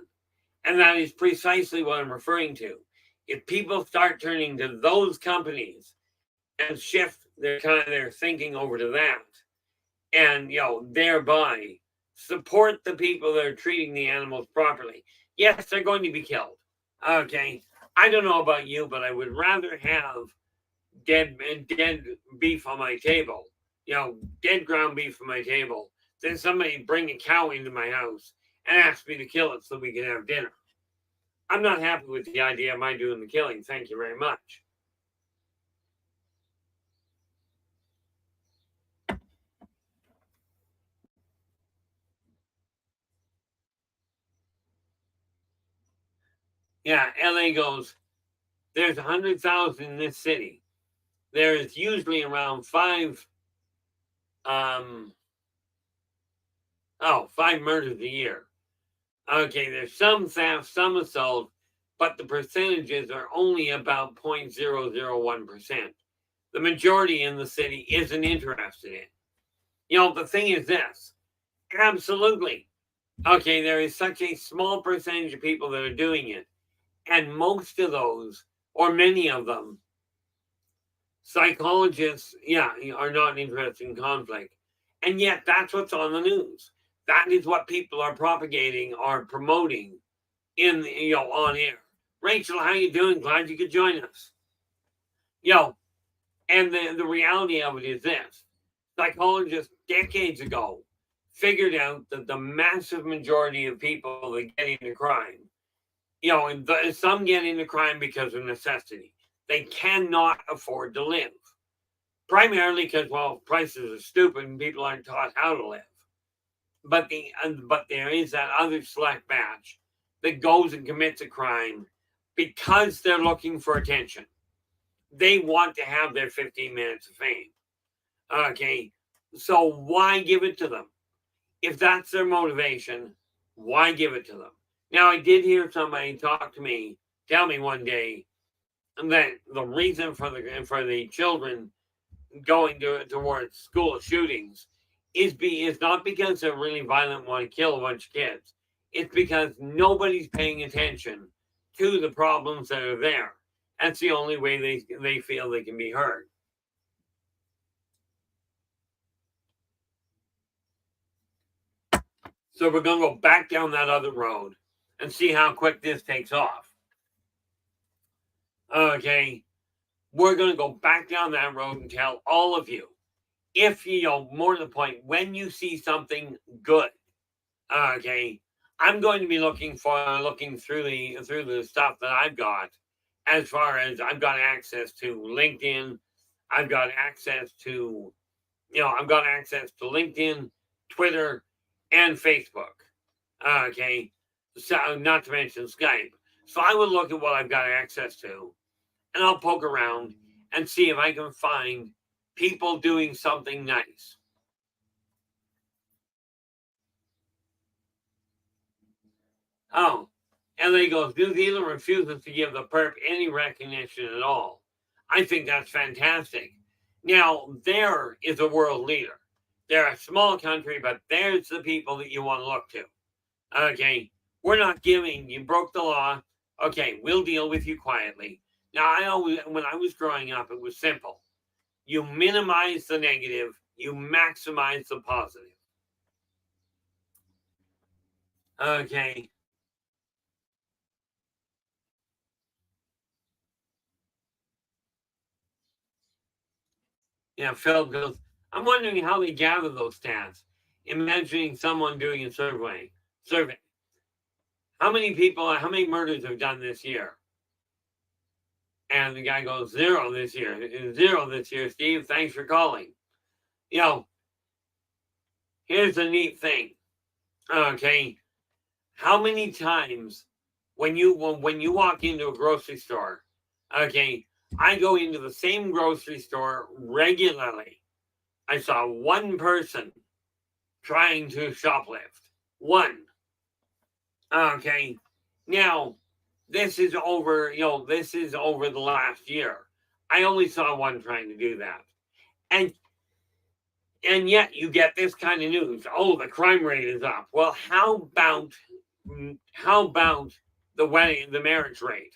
And that is precisely what I'm referring to. If people start turning to those companies and shift their thinking over to that, and thereby support the people that are treating the animals properly. Yes, they're going to be killed. Okay. I don't know about you, but I would rather have dead beef on my table, dead ground beef on my table, than somebody bring a cow into my house and ask me to kill it so we can have dinner. I'm not happy with the idea of my doing the killing. Thank you very much. Yeah, LA goes, there's 100,000 in this city. There's usually around five murders a year. Okay, there's some theft, some assault, but the percentages are only about 0.001%. The majority in the city isn't interested in. The thing is this. Absolutely. Okay, there is such a small percentage of people that are doing it. And most of those, or many of them, psychologists, are not interested in conflict. And yet that's what's on the news. That is what people are propagating or promoting on air. Rachel, how you doing? Glad you could join us. And the reality of it is this. Psychologists decades ago figured out that the massive majority of people that get into crime, some get into crime because of necessity. They cannot afford to live. Primarily because, prices are stupid and people aren't taught how to live. But there is that other select batch that goes and commits a crime because they're looking for attention. They want to have their 15 minutes of fame. Okay, so why give it to them? If that's their motivation, why give it to them? Now, I did hear somebody tell me one day that the reason for the children going towards school shootings is not because they're really violent and want to kill a bunch of kids. It's because nobody's paying attention to the problems that are there. That's the only way they feel they can be heard. So we're going to go back down that other road and see how quick this takes off. Okay. We're going to go back down that road and tell all of you, if more to the point, when you see something good, okay, I'm going to be looking through the stuff that I've got, as far as I've got access to LinkedIn, I've got access to LinkedIn, Twitter, and Facebook. Okay, so not to mention Skype. So I would look at what I've got access to, and I'll poke around and see if I can find people doing something nice. Oh, and then he goes, New Zealand refuses to give the perp any recognition at all. I think that's fantastic. Now, there is a world leader. They're a small country, but there's the people that you want to look to. Okay, we're not giving, you broke the law. Okay, we'll deal with you quietly. Now, when I was growing up, it was simple. You minimize the negative, you maximize the positive. Okay. Yeah, Phil goes, I'm wondering how they gather those stats. Imagining someone doing a survey. How many murders have done this year? And the guy goes, 0 this year. 0 this year, Steve. Thanks for calling. You know, here's the neat thing. Okay. How many times when you walk into a grocery store, okay, I go into the same grocery store regularly. I saw one person trying to shoplift. One. Okay. Now, this is over the last year. I only saw one trying to do that. And yet you get this kind of news. Oh, the crime rate is up. Well, how about the marriage rate?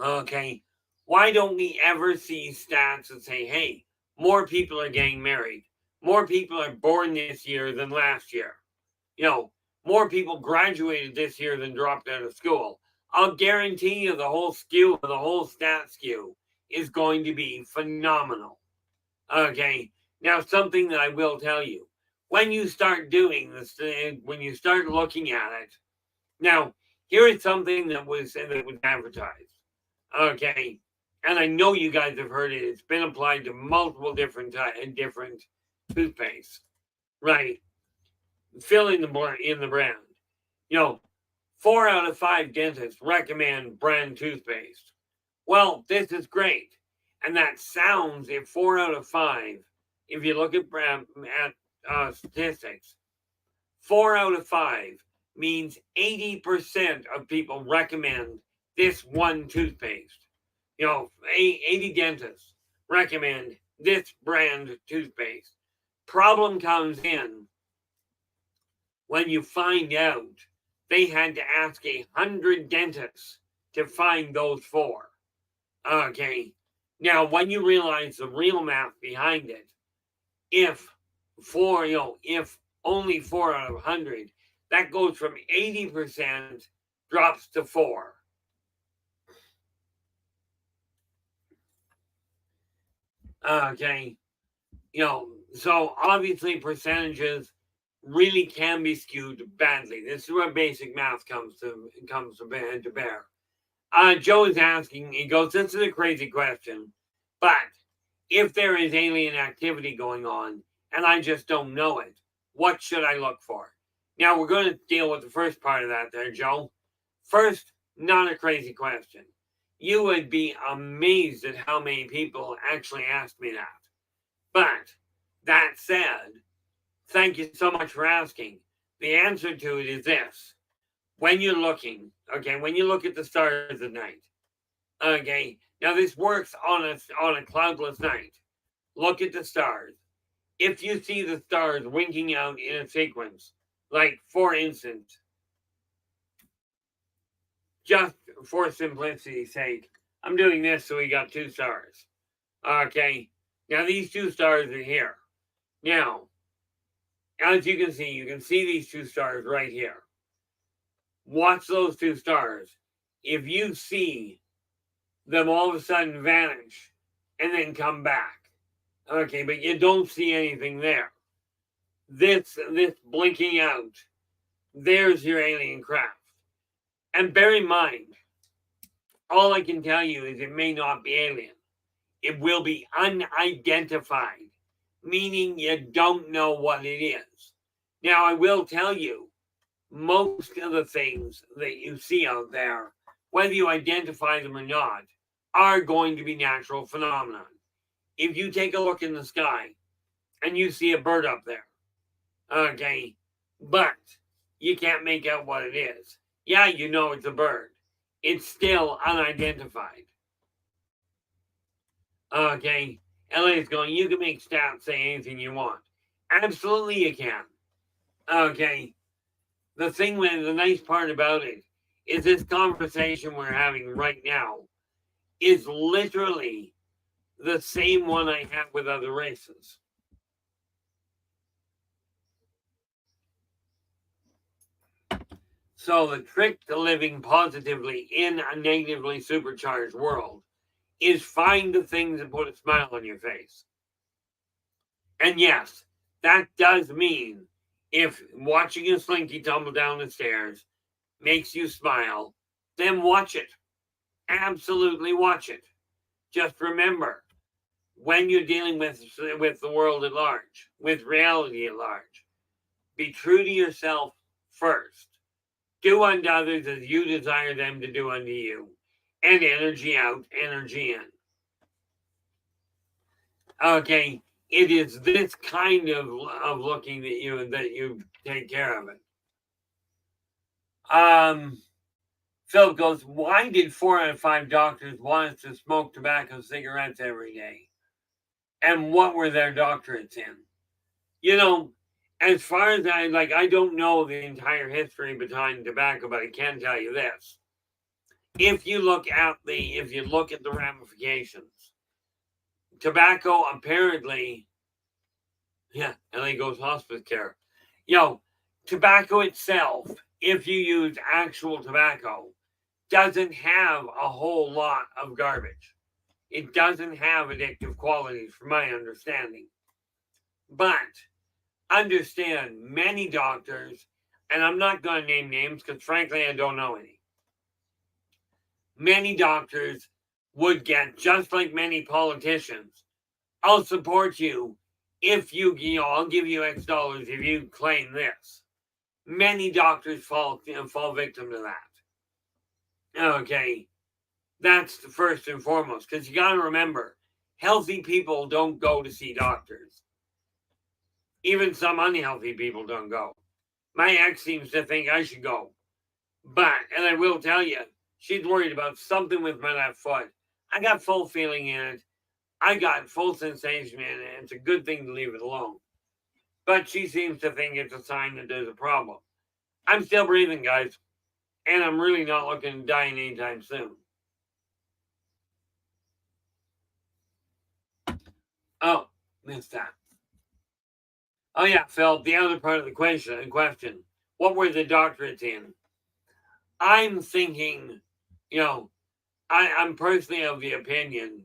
Okay. Why don't we ever see stats that say, hey, more people are getting married. More people are born this year than last year. More people graduated this year than dropped out of school. I'll guarantee you the whole stat skew is going to be phenomenal. Okay. Now, something that I will tell you, when you start doing this, when you start looking at it, now, here is something that was advertised. Okay. And I know you guys have heard it. It's been applied to multiple different toothpastes. Right. Fill in the brand. 4 out of 5 dentists recommend brand toothpaste. Well, this is great. And that sounds, if 4 out of 5, if you look at statistics, 4 out of 5 means 80% of people recommend this one toothpaste. 80 dentists recommend this brand toothpaste. Problem comes in when you find out they had to ask 100 dentists to find those 4. Okay. Now, when you realize the real math behind it, if only 4 out of 100, that goes from 80% drops to 4. Okay. So obviously percentages really can be skewed badly. This is where basic math comes to bear. Joe is asking, he goes, this is a crazy question, but if there is alien activity going on and I just don't know it, what should I look for? Now, we're going to deal with the first part of that there, Joe. First, not a crazy question. You would be amazed at how many people actually asked me that. But that said, thank you so much for asking. The answer to it is this. When you're looking, okay, when you look at the stars at night, okay, now this works on a cloudless night. Look at the stars. If you see the stars winking out in a sequence, like for instance, just for simplicity's sake, I'm doing this so we got 2 stars. Okay, now these 2 stars are here. Now, as you can see these 2 stars right here. Watch those 2 stars. If you see them all of a sudden vanish and then come back, okay, but you don't see anything there. This blinking out, there's your alien craft. And bear in mind, all I can tell you is it may not be alien. It will be unidentified, meaning you don't know what it is. Now, I will tell you, most of the things that you see out there, whether you identify them or not, are going to be natural phenomena. If you take a look in the sky and you see a bird up there, okay, but you can't make out what it is. Yeah, you know it's a bird. It's still unidentified. Okay, LA's going, you can make stats say anything you want. Absolutely you can. Okay. The nice part about it is this conversation we're having right now is literally the same one I have with other races. So the trick to living positively in a negatively supercharged world is find the things that put a smile on your face. And yes, that does mean if watching a slinky tumble down the stairs makes you smile, then watch it. Absolutely watch it. Just remember, when you're dealing with the world at large, with reality at large, be true to yourself first. Do unto others as you desire them to do unto you. And energy out, energy in. Okay, it is this kind of looking that you take care of it. Philip goes, why did 4 out of 5 doctors want us to smoke tobacco cigarettes every day? And what were their doctorates in? You know, as far as I don't know the entire history behind tobacco, but I can tell you this. If you look at the ramifications, tobacco apparently, LA goes hospice care. Tobacco itself, if you use actual tobacco, doesn't have a whole lot of garbage. It doesn't have addictive qualities, from my understanding. But understand, many doctors, and I'm not going to name names because frankly I don't know any. Many doctors would get, just like many politicians, I'll support you if I'll give you X dollars if you claim this. Many doctors fall victim to that. Okay, that's the first and foremost, because you got to remember, healthy people don't go to see doctors. Even some unhealthy people don't go. My ex seems to think I should go. And I will tell you, she's worried about something with my left foot. I got full feeling in it. I got full sensation in it. It's a good thing to leave it alone. But she seems to think it's a sign that there's a problem. I'm still breathing, guys. And I'm really not looking to die anytime soon. Oh, missed that. Oh yeah, Phil, the other part of the question. What were the doctorates in? I'm thinking, I'm personally of the opinion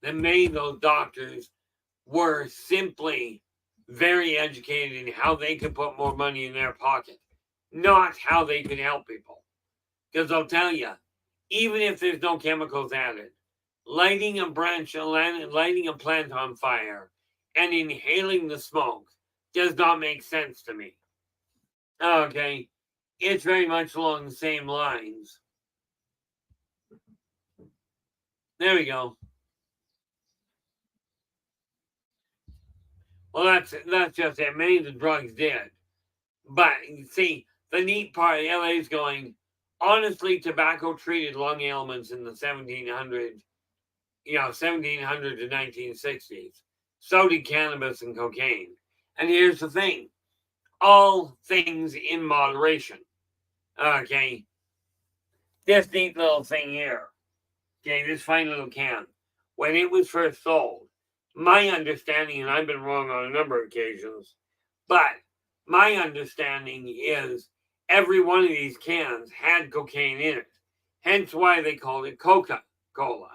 that many of those doctors were simply very educated in how they could put more money in their pocket, not how they could help people. Because I'll tell you, even if there's no chemicals added, lighting a plant on fire and inhaling the smoke does not make sense to me. Okay, it's very much along the same lines. There we go. Well, that's just it. Many of the drugs did. But see, the neat part, LA's going, honestly, tobacco treated lung ailments in the 1700s to 1960s. So did cannabis and cocaine. And here's the thing. All things in moderation. Okay. This neat little thing here. Okay, this fine little can. When it was first sold, my understanding, and I've been wrong on a number of occasions, but my understanding is every one of these cans had cocaine in it. Hence why they called it Coca-Cola.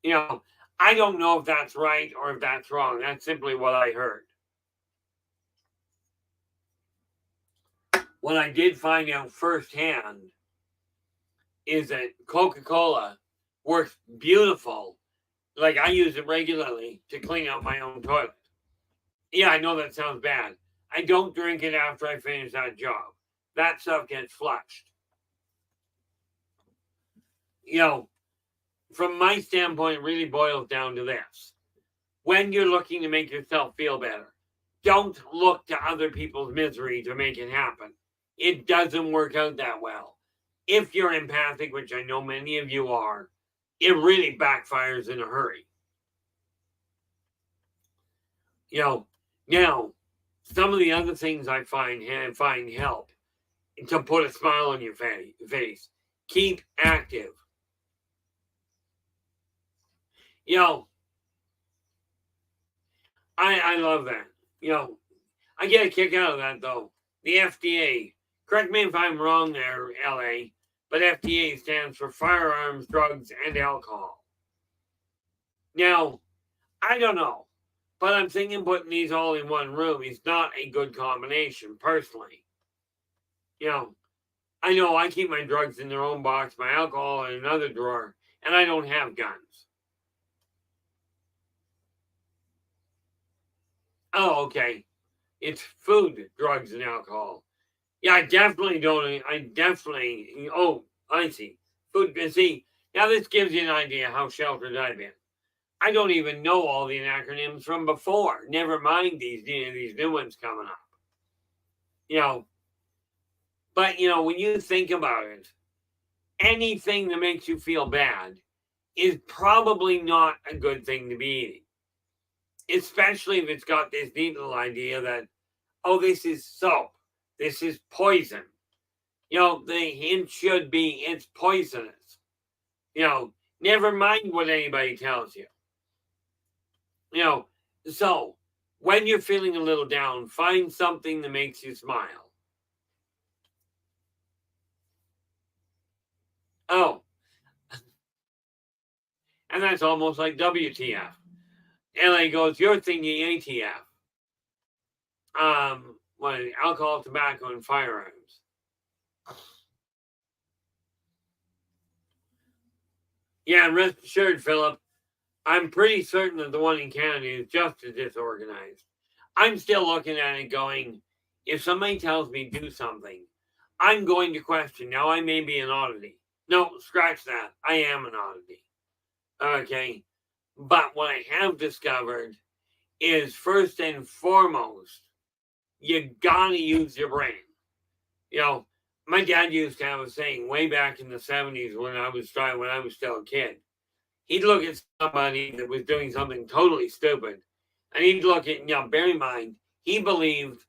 I don't know if that's right or if that's wrong. That's simply what I heard. What I did find out firsthand is that Coca-Cola works beautiful. Like, I use it regularly to clean out my own toilet. Yeah, I know that sounds bad. I don't drink it after I finish that job. That stuff gets flushed. From my standpoint, it really boils down to this. When you're looking to make yourself feel better, don't look to other people's misery to make it happen. It doesn't work out that well. If you're empathic, which I know many of you are, it really backfires in a hurry. Now, some of the other things I find help to put a smile on your face. Keep active. You know, I love that. You know, I get a kick out of that, though. The FDA, correct me if I'm wrong there, LA, but FDA stands for Firearms, Drugs, and Alcohol. Now, I don't know, but I'm thinking putting these all in one room is not a good combination, personally. You know I keep my drugs in their own box, my alcohol in another drawer, and I don't have guns. Oh, okay. It's food, drugs, and alcohol. Yeah, I definitely, oh, I see. Food, see, now this gives you an idea how sheltered I've been. I don't even know all the acronyms from before. Never mind these new ones coming up. You know, but when you think about it, anything that makes you feel bad is probably not a good thing to be eating. Especially if it's got this neat little idea that, oh, this is soap. This is poison. The hint should be it's poisonous. Never mind what anybody tells you. So when you're feeling a little down, find something that makes you smile. Oh, and that's almost like WTF. LA goes, you're thinking ATF. Alcohol, tobacco, and firearms. Yeah, rest assured, Philip, I'm pretty certain that the one in Canada is just as disorganized. I'm still looking at it going, if somebody tells me do something, I'm going to question. Now, I may be an oddity. No, scratch that. I am an oddity. Okay. But what I have discovered is first and foremost, you gotta use your brain. My dad used to have a saying way back in the 70s when I was still a kid. He'd look at somebody that was doing something totally stupid, and he'd look at, bear in mind, he believed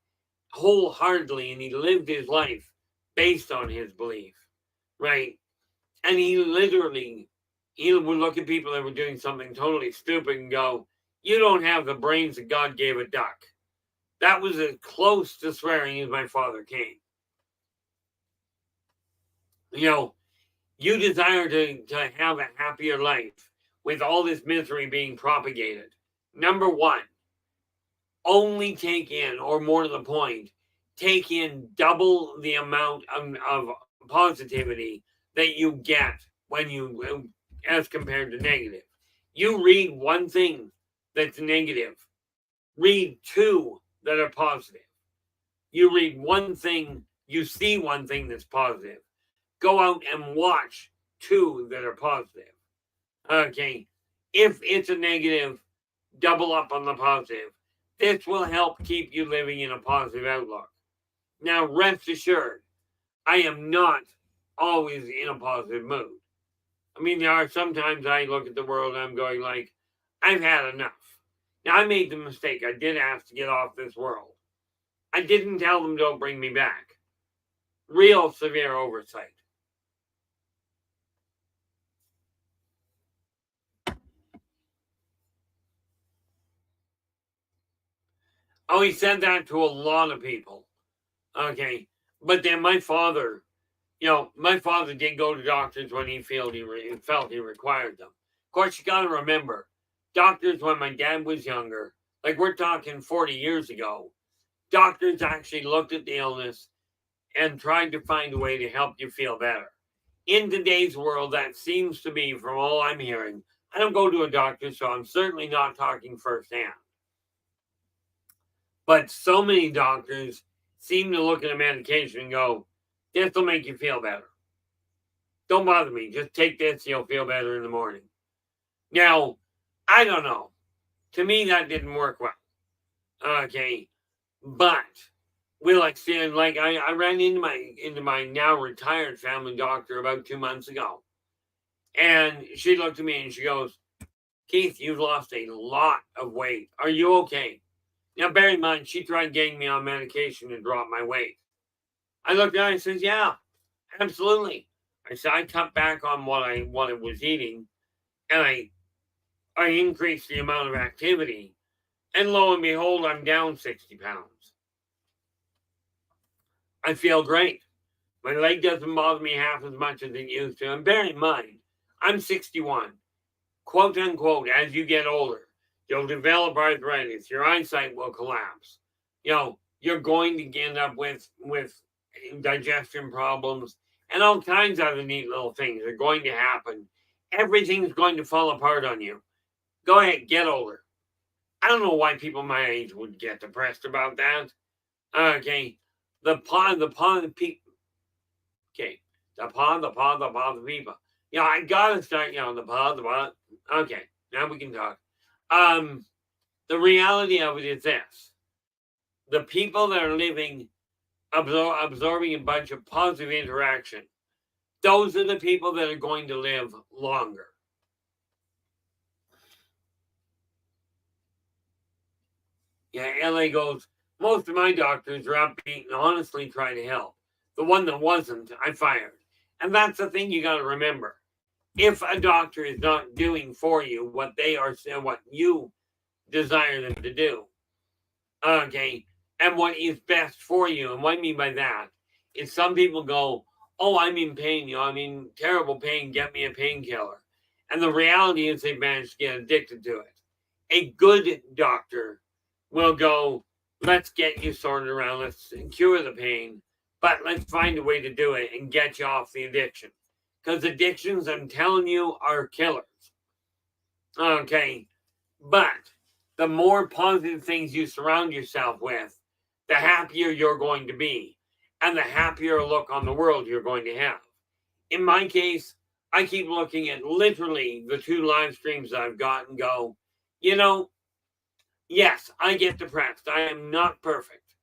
wholeheartedly and he lived his life based on his belief, right? And he would look at people that were doing something totally stupid and go, you don't have the brains that God gave a duck. That was as close to swearing as my father came. You desire to have a happier life with all this misery being propagated. Number one, only take in, or more to the point, take in double the amount of positivity that you get as compared to negative. You read one thing that's negative, read two that are positive. You read one thing, you see one thing that's positive. Go out and watch two that are positive. Okay. If it's a negative, double up on the positive. This will help keep you living in a positive outlook. Now, rest assured, I am not always in a positive mood. I mean, there are sometimes I look at the world and I'm going like, I've had enough. Now, I made the mistake. I did ask to get off this world. I didn't tell them don't bring me back. Real severe oversight. Oh, he said that to a lot of people. Okay. But then my father did go to doctors when he felt he required them. Of course, you got to remember, doctors when my dad was younger, like we're talking 40 years ago, doctors actually looked at the illness and tried to find a way to help you feel better. In today's world, that seems to be, from all I'm hearing, I don't go to a doctor, so I'm certainly not talking firsthand. But so many doctors seem to look at a medication and go, this will make you feel better. Don't bother me. Just take this, you'll feel better in the morning. Now, I don't know. To me, that didn't work well. Okay. But will extend, like I ran into my now retired family doctor about 2 months ago. And she looked at me and she goes, Keith, you've lost a lot of weight. Are you okay? Now, bear in mind, she tried getting me on medication to drop my weight. I looked at her and said, yeah, absolutely. I said, I cut back on what I was eating, and I increase the amount of activity, and lo and behold, I'm down 60 pounds. I feel great. My leg doesn't bother me half as much as it used to. And bear in mind, I'm 61. Quote unquote, as you get older, you'll develop arthritis. Your eyesight will collapse. You're going to end up with digestion problems and all kinds of other neat little things are going to happen. Everything's going to fall apart on you. Go ahead, get older. I don't know why people my age would get depressed about that. Okay, the people. Okay, the people. I gotta start. The pod. Okay, now we can talk. The reality of it is this: the people that are living, absorbing a bunch of positive interaction, those are the people that are going to live longer. Yeah, LA goes, most of my doctors are upbeat and honestly try to help. The one that wasn't, I fired. And that's the thing you got to remember. If a doctor is not doing for you what what you desire them to do, okay, and what is best for you, and what I mean by that is some people go, oh, I'm in pain, I'm in terrible pain, get me a painkiller. And the reality is they managed to get addicted to it. A good doctor will go, let's get you sorted around, let's cure the pain, but let's find a way to do it and get you off the addiction. Because addictions, I'm telling you, are killers. Okay, but the more positive things you surround yourself with, the happier you're going to be, and the happier look on the world you're going to have. In my case, I keep looking at literally the 2 live streams I've got and go, yes, I get depressed. I am not perfect.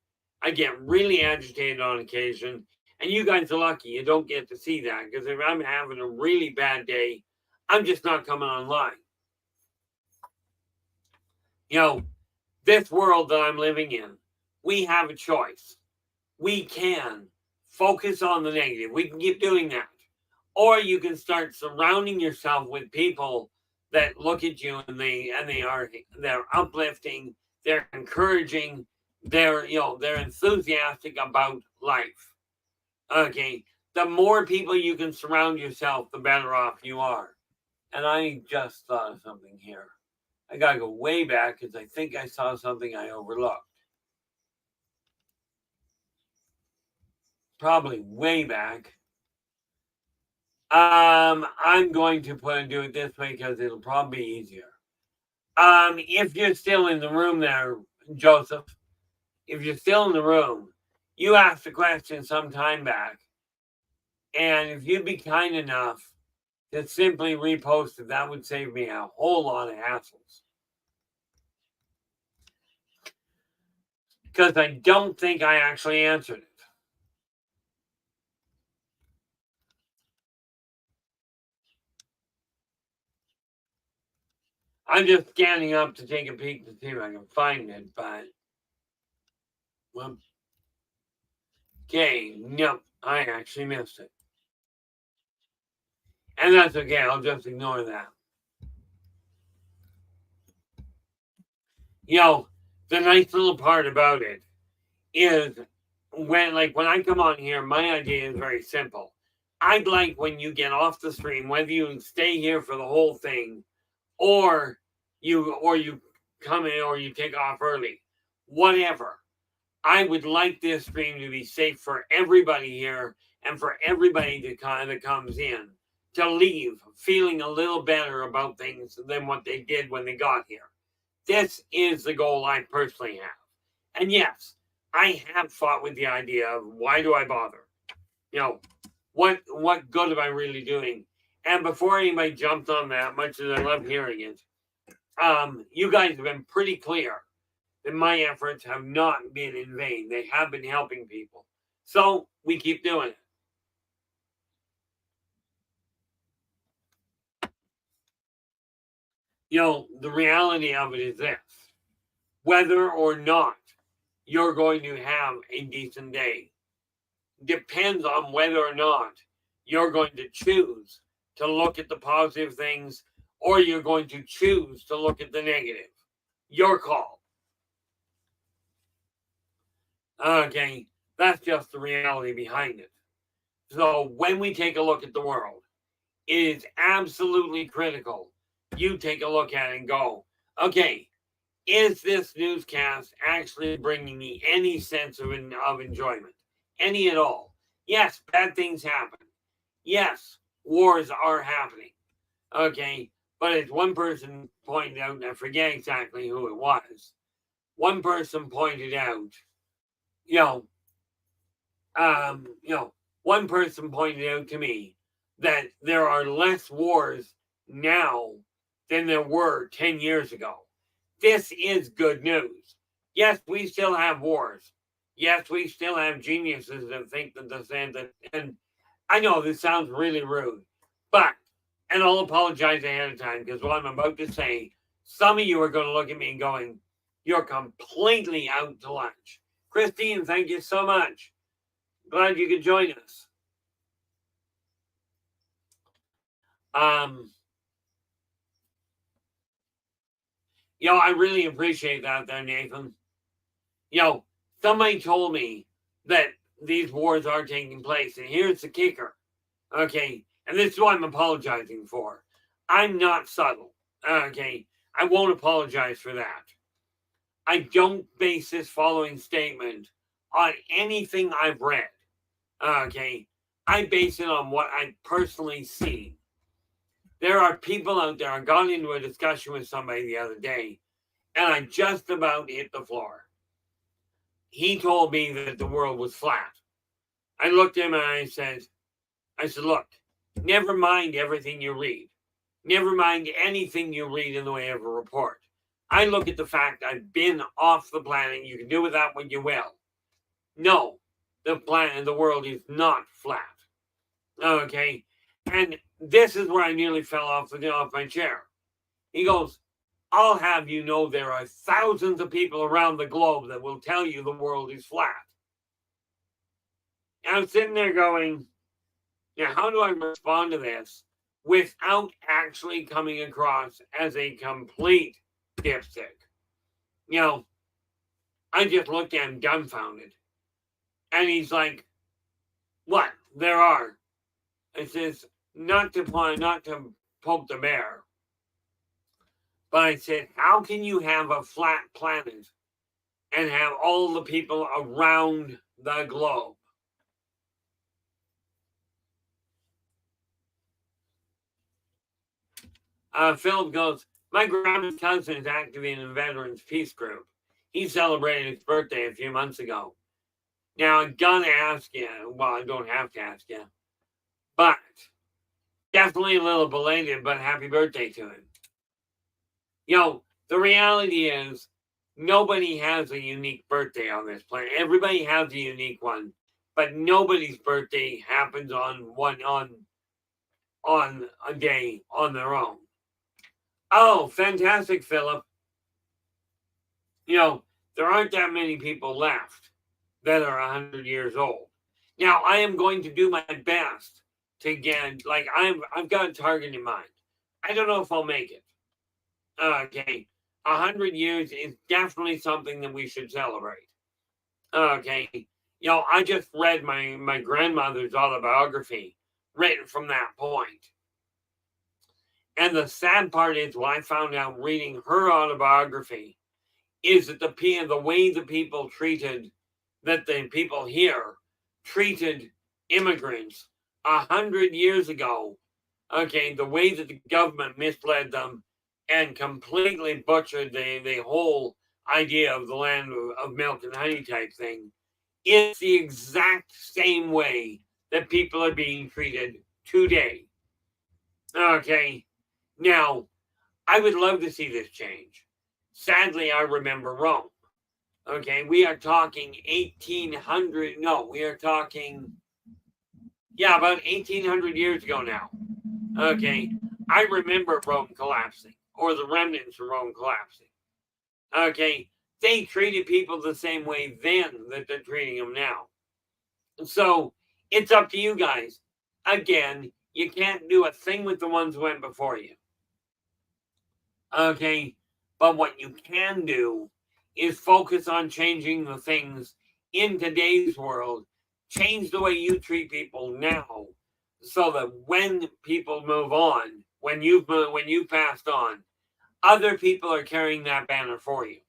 I get really agitated on occasion. And you guys are lucky you don't get to see that, because if I'm having a really bad day, I'm just not coming online. This world that I'm living in, we have a choice. We can focus on the negative. We can keep doing that. Or you can start surrounding yourself with people that look at you and they're uplifting, they're encouraging, they're enthusiastic about life. Okay, the more people you can surround yourself, the better off you are. And I just thought of something here. I gotta go way back because I think I saw something I overlooked. Probably way back. I'm going to do it this way because it'll probably be easier. If you're still in the room there, Joseph, if you're still in the room, you asked a question some time back. And if you'd be kind enough to simply repost it, that would save me a whole lot of hassles. Because I don't think I actually answered it. I'm just scanning up to take a peek to see if I can find it, but well, okay, nope, I actually missed it. And that's okay, I'll just ignore that. The nice little part about it is when I come on here, my idea is very simple. I'd like when you get off the stream, whether you stay here for the whole thing or you come in or you take off early, whatever. I would like this stream to be safe for everybody here and for everybody that comes in to leave feeling a little better about things than what they did when they got here. This is the goal I personally have. And yes, I have fought with the idea of why do I bother? What good am I really doing? And before anybody jumps on that, much as I love hearing it, you guys have been pretty clear that my efforts have not been in vain. They have been helping people. So we keep doing it. The reality of it is this. Whether or not you're going to have a decent day depends on whether or not you're going to choose to look at the positive things or you're going to choose to look at the negative. Your call. Okay, that's just the reality behind it. So when we take a look at the world, it is absolutely critical you take a look at it and go, okay, is this newscast actually bringing me any sense of enjoyment? Any at all? Yes, bad things happen. Yes, wars are happening. Okay, but as one person pointed out, and I forget exactly who it was, one person pointed out, you know, one person pointed out to me that there are less wars now than there were 10 years ago. This is good news. Yes, we still have wars. Yes, we still have geniuses that think that and I know this sounds really rude, but, and I'll apologize ahead of time because what I'm about to say, some of you are going to look at me going, you're completely out to lunch. Christine, thank you so much. Glad you could join us. I really appreciate that there, Nathan. Somebody told me that these wars are taking place, and here's the kicker. Okay, and this is what I'm apologizing for. I'm not subtle. Okay, I won't apologize for that. I don't base this following statement on anything I've read. Okay, I base it on what I personally see. There are people out there. I got into a discussion with somebody the other day, and I just about hit the floor. He told me that the world was flat. I looked at him and I said, look, never mind everything you read. Never mind anything you read in the way of a report. I look at the fact I've been off the planet. You can do with that what you will. No, the planet, the world is not flat. Okay? And this is where I nearly fell off my chair. He goes, I'll have you know there are thousands of people around the globe that will tell you the world is flat. And I'm sitting there going, yeah, how do I respond to this without actually coming across as a complete dipstick? I just looked at him dumbfounded. And he's like, what? There are. I says, not to poke the bear. But I said, how can you have a flat planet and have all the people around the globe? Philip goes, my grandma's cousin is active in a veterans peace group. He celebrated his birthday a few months ago. Now, I'm going to ask you, well, I don't have to ask you, but definitely a little belated, but happy birthday to him. The reality is nobody has a unique birthday on this planet. Everybody has a unique one, but nobody's birthday happens on a day on their own. Oh, fantastic, Philip. There aren't that many people left that are 100 years old. Now, I am going to do my best to get, I've got a target in mind. I don't know if I'll make it. Okay. 100 years is definitely something that we should celebrate. Okay. I just read my grandmother's autobiography written from that point. And the sad part is what I found out reading her autobiography is that the way the people here treated immigrants 100 years ago, okay, the way that the government misled them and completely butchered the whole idea of the land of milk and honey type thing, is the exact same way that people are being treated today. Okay, now, I would love to see this change. Sadly, I remember Rome. Okay, we are talking 1800, no, we are talking, about 1800 years ago now. Okay, I remember Rome collapsing, or the remnants of Rome collapsing. Okay, they treated people the same way then that they're treating them now. So, it's up to you guys. Again, you can't do a thing with the ones who went before you. Okay, but what you can do is focus on changing the things in today's world. Change the way you treat people now, so that when people move on, when you've passed on, other people are carrying that banner for you.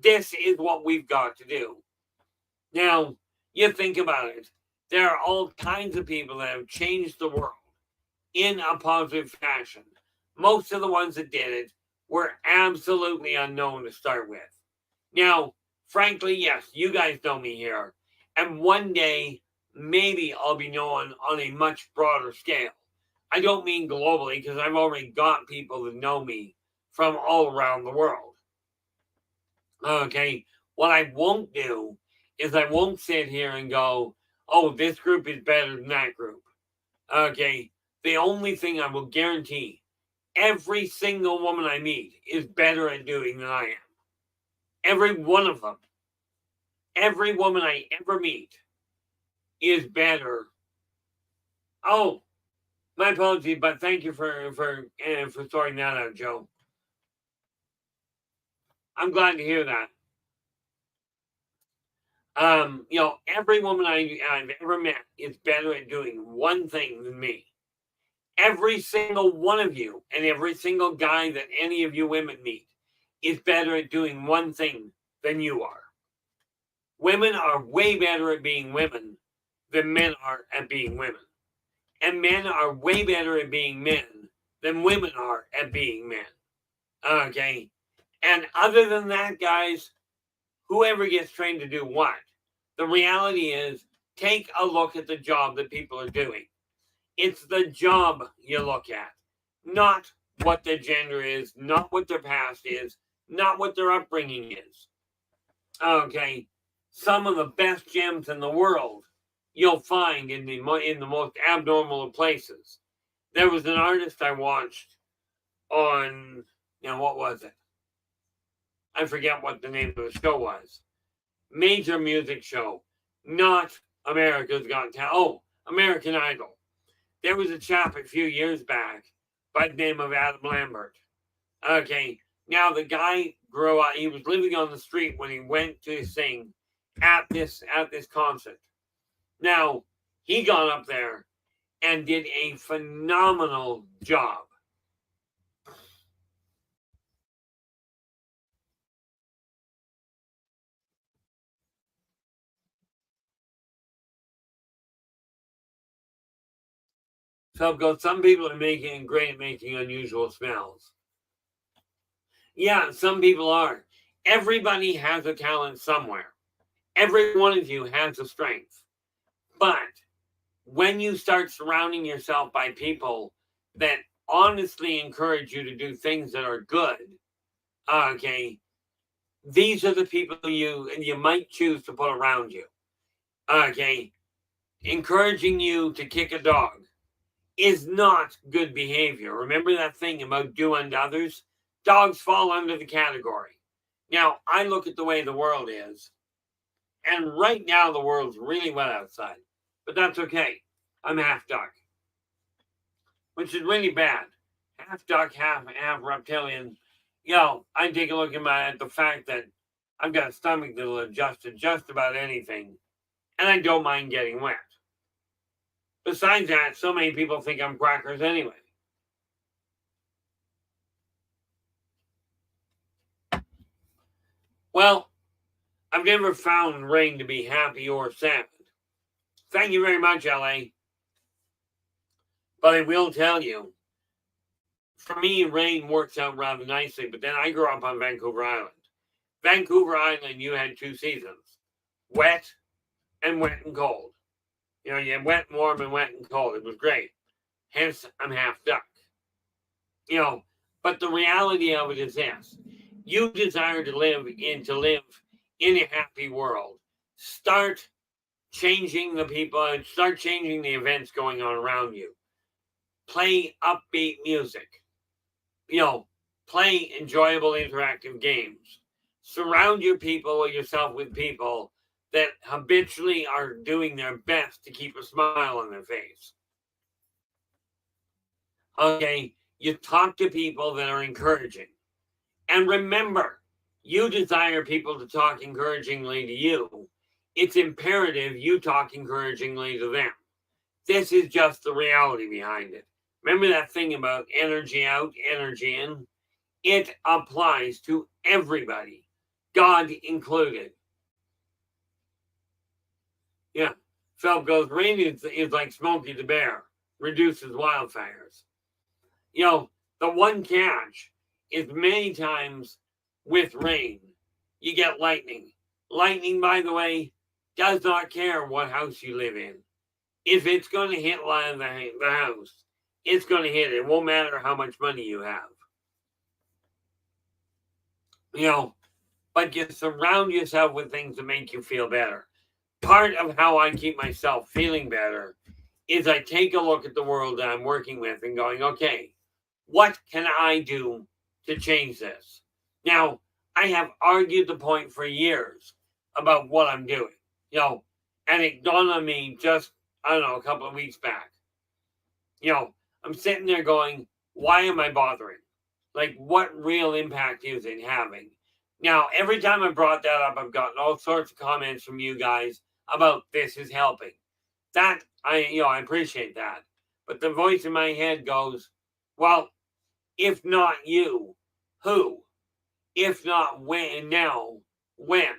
This is what we've got to do. Now, you think about it. There are all kinds of people that have changed the world in a positive fashion. Most of the ones that did it were absolutely unknown to start with. Now, frankly, yes, you guys know me here. And one day, maybe I'll be known on a much broader scale. I don't mean globally, because I've already got people that know me from all around the world. Okay, what I won't do is I won't sit here and go, oh, this group is better than that group. Okay, the only thing I will guarantee, every single woman I meet is better at doing than I am. Every one of them. Every woman I ever meet is better. Oh, my apologies, but thank you for sorting that out, Joe. I'm glad to hear that. Every woman I've ever met is better at doing one thing than me. Every single one of you and every single guy that any of you women meet is better at doing one thing than you are. Women are way better at being women than men are at being women. And men are way better at being men than women are at being men. Okay? And other than that, guys, whoever gets trained to do what? The reality is, take a look at the job that people are doing. It's the job you look at, not what their gender is, not what their past is, not what their upbringing is. Okay, some of the best gems in the world you'll find in the most abnormal of places. There was an artist I watched on, what was it? I forget what the name of the show was. Major music show, not America's Got Talent. Oh, American Idol. There was a chap a few years back by the name of Adam Lambert. Okay, now the guy grew up. He was living on the street when he went to sing at this concert. Now he got up there and did a phenomenal job. So because some people are great at making unusual smells. Yeah, some people are. Everybody has a talent somewhere. Every one of you has a strength. But when you start surrounding yourself by people that honestly encourage you to do things that are good, okay, these are the people you might choose to put around you. Okay, encouraging you to kick a dog is not good behavior. Remember that thing about do unto others? Dogs fall under the category. Now, I look at the way the world is, and right now the world's really wet outside, but that's okay. I'm half duck, which is really bad. Half duck, half reptilian. I take a look at the fact that I've got a stomach that'll adjust to just about anything, and I don't mind getting wet. Besides that, so many people think I'm crackers anyway. Well, I've never found rain to be happy or sad. Thank you very much, LA. But I will tell you, for me, rain works out rather nicely. But then I grew up on Vancouver Island. Vancouver Island, you had two seasons: wet and cold. You had wet and warm and wet and cold. It was great. Hence, I'm half duck. But the reality of it is this: you desire to live in a happy world. Start changing the people and start changing the events going on around you. Play upbeat music. Play enjoyable interactive games. Surround yourself with people that habitually are doing their best to keep a smile on their face. Okay, You talk to people that are encouraging. And remember, you desire people to talk encouragingly to you. It's imperative you talk encouragingly to them. This is just the reality behind it. Remember that thing about energy out, energy in? It applies to everybody, God included. Yeah. Phelps goes, rain is like Smokey the Bear, reduces wildfires. The one catch is many times with rain, you get lightning. Lightning, by the way, does not care what house you live in. If it's going to hit the house, it's going to hit it. It won't matter how much money you have. But you surround yourself with things that make you feel better. Part of how I keep myself feeling better is I take a look at the world that I'm working with and going, okay, what can I do to change this? Now, I have argued the point for years about what I'm doing, and it dawned on me just, a couple of weeks back. I'm sitting there going, why am I bothering? Like, what real impact is it having? Now, every time I brought that up, I've gotten all sorts of comments from you guys about this is helping. That, I appreciate that. But the voice in my head goes, well, if not you, who? If not when, now, when?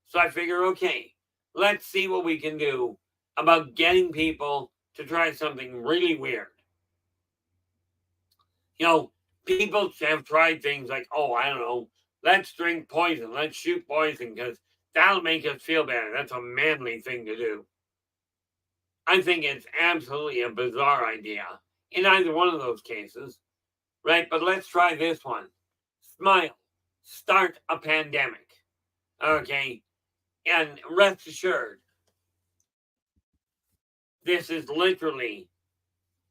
So I figure, okay, let's see what we can do about getting people to try something really weird. People have tried things like, let's drink poison, let's shoot poison, because that'll make us feel better. That's a manly thing to do. I think it's absolutely a bizarre idea in either one of those cases, right? But let's try this one. Smile. Start a pandemic. Okay? And rest assured, this is literally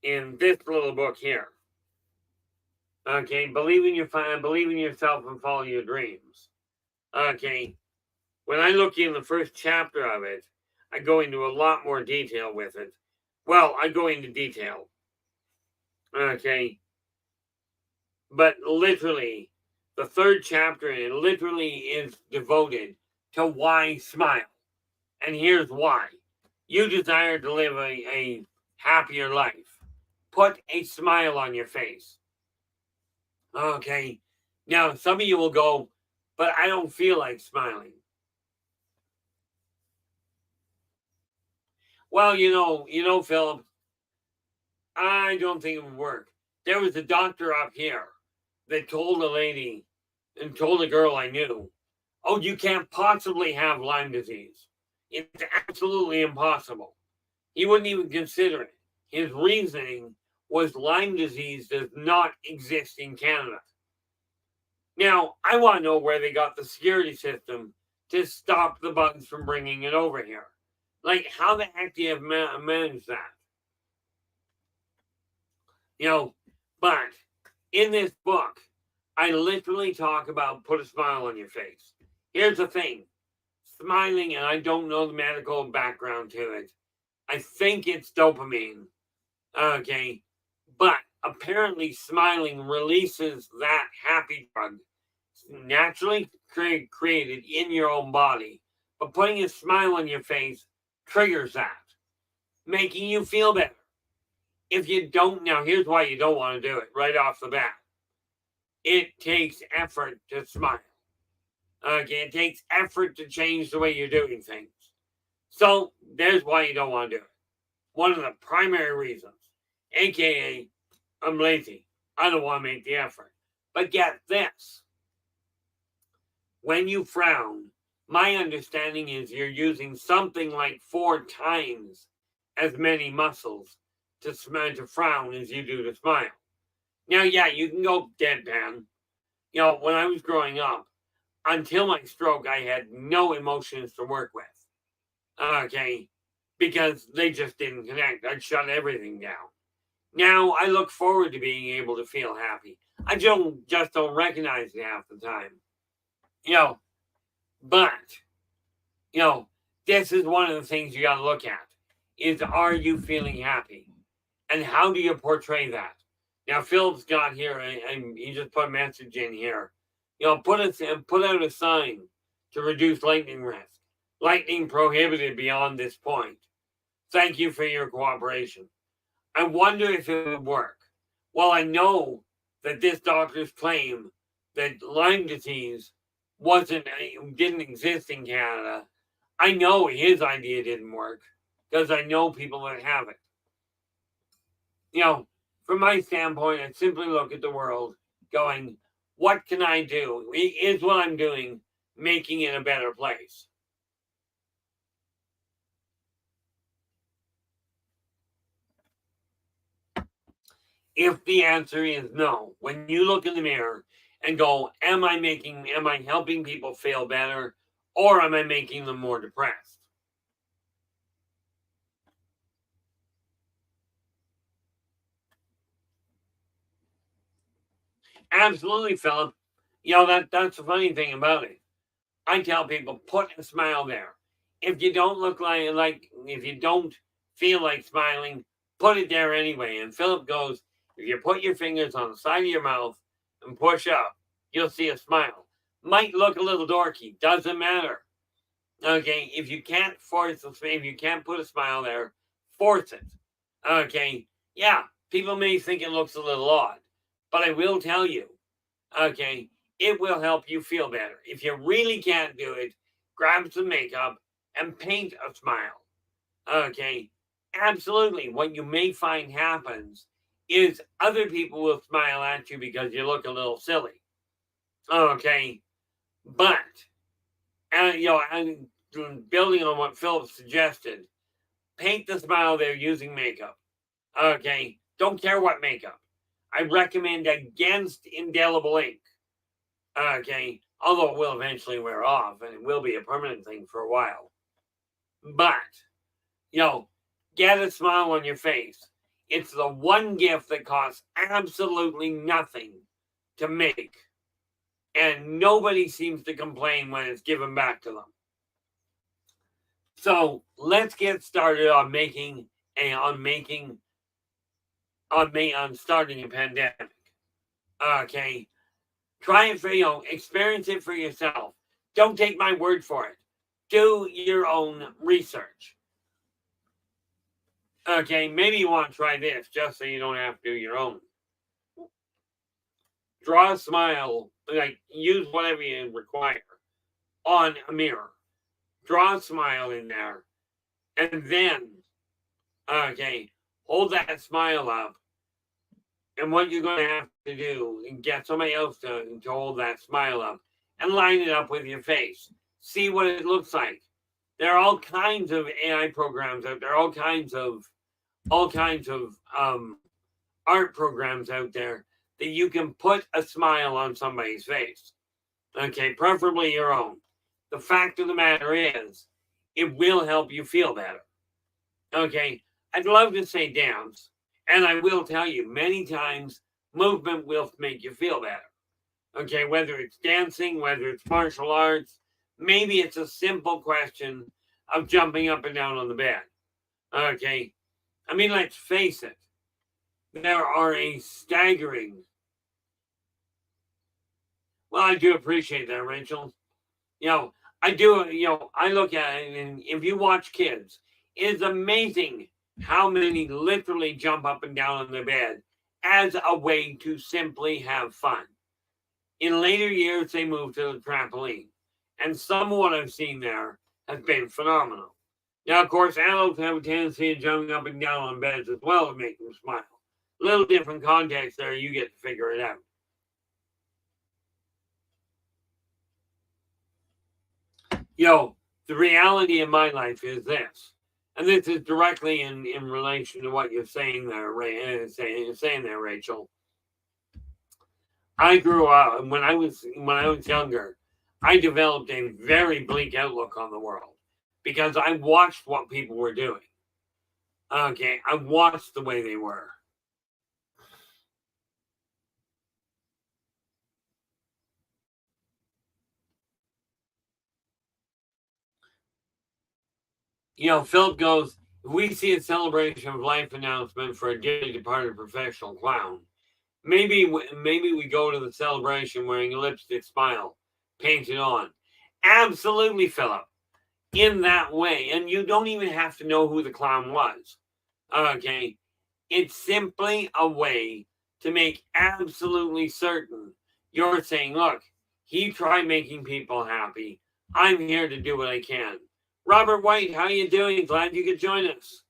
in this little book here. Okay? Believe in yourself and follow your dreams. Okay? When I look in the first chapter of it, I go into a lot more detail with it. Well, I go into detail. Okay? But literally, the third chapter, it literally is devoted to why smile. And here's why. You desire to live a happier life. Put a smile on your face. Okay? Now, some of you will go, but I don't feel like smiling. Well, Philip, I don't think it would work. There was a doctor up here that told a lady and told a girl I knew, oh, you can't possibly have Lyme disease. It's absolutely impossible. He wouldn't even consider it. His reasoning was Lyme disease does not exist in Canada. Now, I want to know where they got the security system to stop the bugs from bringing it over here. Like, how the heck do you manage that? But in this book, I literally talk about put a smile on your face. Here's the thing. Smiling, and I don't know the medical background to it. I think it's dopamine. Okay. But apparently smiling releases that happy drug naturally created in your own body. But putting a smile on your face triggers that, making you feel better. If you don't, now here's why you don't want to do it right off the bat. It takes effort to smile. Okay, it takes effort to change the way you're doing things. So there's why you don't want to do it. One of the primary reasons, aka I'm lazy. I don't want to make the effort. But get this. When you frown, my understanding is you're using something like 4 times as many muscles to frown as you do to smile. Now, yeah, you can go deadpan. When I was growing up, until my stroke, I had no emotions to work with. Okay, because they just didn't connect. I'd shut everything down. Now, I look forward to being able to feel happy. I just don't recognize it half the time. But, this is one of the things you got to look at, is are you feeling happy? And how do you portray that? Now Philip's got here, and he just put a message in here. Put out a sign to reduce lightning risk. Lightning prohibited beyond this point. Thank you for your cooperation. I wonder if it would work. Well, I know that this doctor's claim that Lyme disease didn't exist in Canada. I know his idea didn't work because I know people that have it. From my standpoint, I simply look at the world going, what can I do? Is what I'm doing making it a better place? If the answer is no, when you look in the mirror and go, am I helping people feel better, or am I making them more depressed? Absolutely, Philip. That's the funny thing about it. I tell people, put a smile there. If you don't look if you don't feel like smiling, put it there anyway. And Philip goes, if you put your fingers on the side of your mouth and push up, you'll see a smile. Might look a little dorky, doesn't matter. Okay, if you can't put a smile there, force it. Okay, yeah, people may think it looks a little odd, but I will tell you, okay, it will help you feel better. If you really can't do it, grab some makeup and paint a smile. Okay, absolutely. What you may find happens is other people will smile at you because you look a little silly. Okay, but and building on what Philip suggested, paint the smile there using makeup. Okay, don't care what makeup. I recommend against indelible ink. Okay, although it will eventually wear off and it will be a permanent thing for a while. But, get a smile on your face. It's the one gift that costs absolutely nothing to make. And nobody seems to complain when it's given back to them. So let's get started on starting a pandemic. Okay. Try it experience it for yourself. Don't take my word for it. Do your own research. Okay, maybe you want to try this just so you don't have to do your own. Draw a smile, use whatever you require on a mirror. Draw a smile in there, and then, hold that smile up. And what you're going to have to do is get somebody else to hold that smile up and line it up with your face. See what it looks like. There are all kinds of AI programs out there, all kinds of art programs out there that you can put a smile on somebody's face. Okay, preferably your own. The fact of the matter is, it will help you feel better. Okay, I'd love to say dance, and I will tell you many times movement will make you feel better. Okay, whether it's dancing, whether it's martial arts, maybe it's a simple question of jumping up and down on the bed. Okay, I mean, let's face it. There are a staggering. Well, I do appreciate that, Rachel. I do. I look at it, and if you watch kids, it is amazing how many literally jump up and down on their bed as a way to simply have fun. In later years, they move to the trampoline, and some of what I've seen there has been phenomenal. Now, of course, adults have a tendency of jumping up and down on beds as well to make them smile. A little different context there, you get to figure it out. The reality in my life is this, and this is directly in relation to what you're saying there, Rachel. I grew up when I was younger. I developed a very bleak outlook on the world because I watched what people were doing. Okay, I watched the way they were. Philip goes, if we see a celebration of life announcement for a dearly departed professional clown, Maybe we go to the celebration wearing a lipstick smile, painted on. Absolutely, Philip. In that way, and you don't even have to know who the clown was. Okay, it's simply a way to make absolutely certain you're saying, look, he tried making people happy. I'm here to do what I can. Robert White, how you doing? Glad you could join us.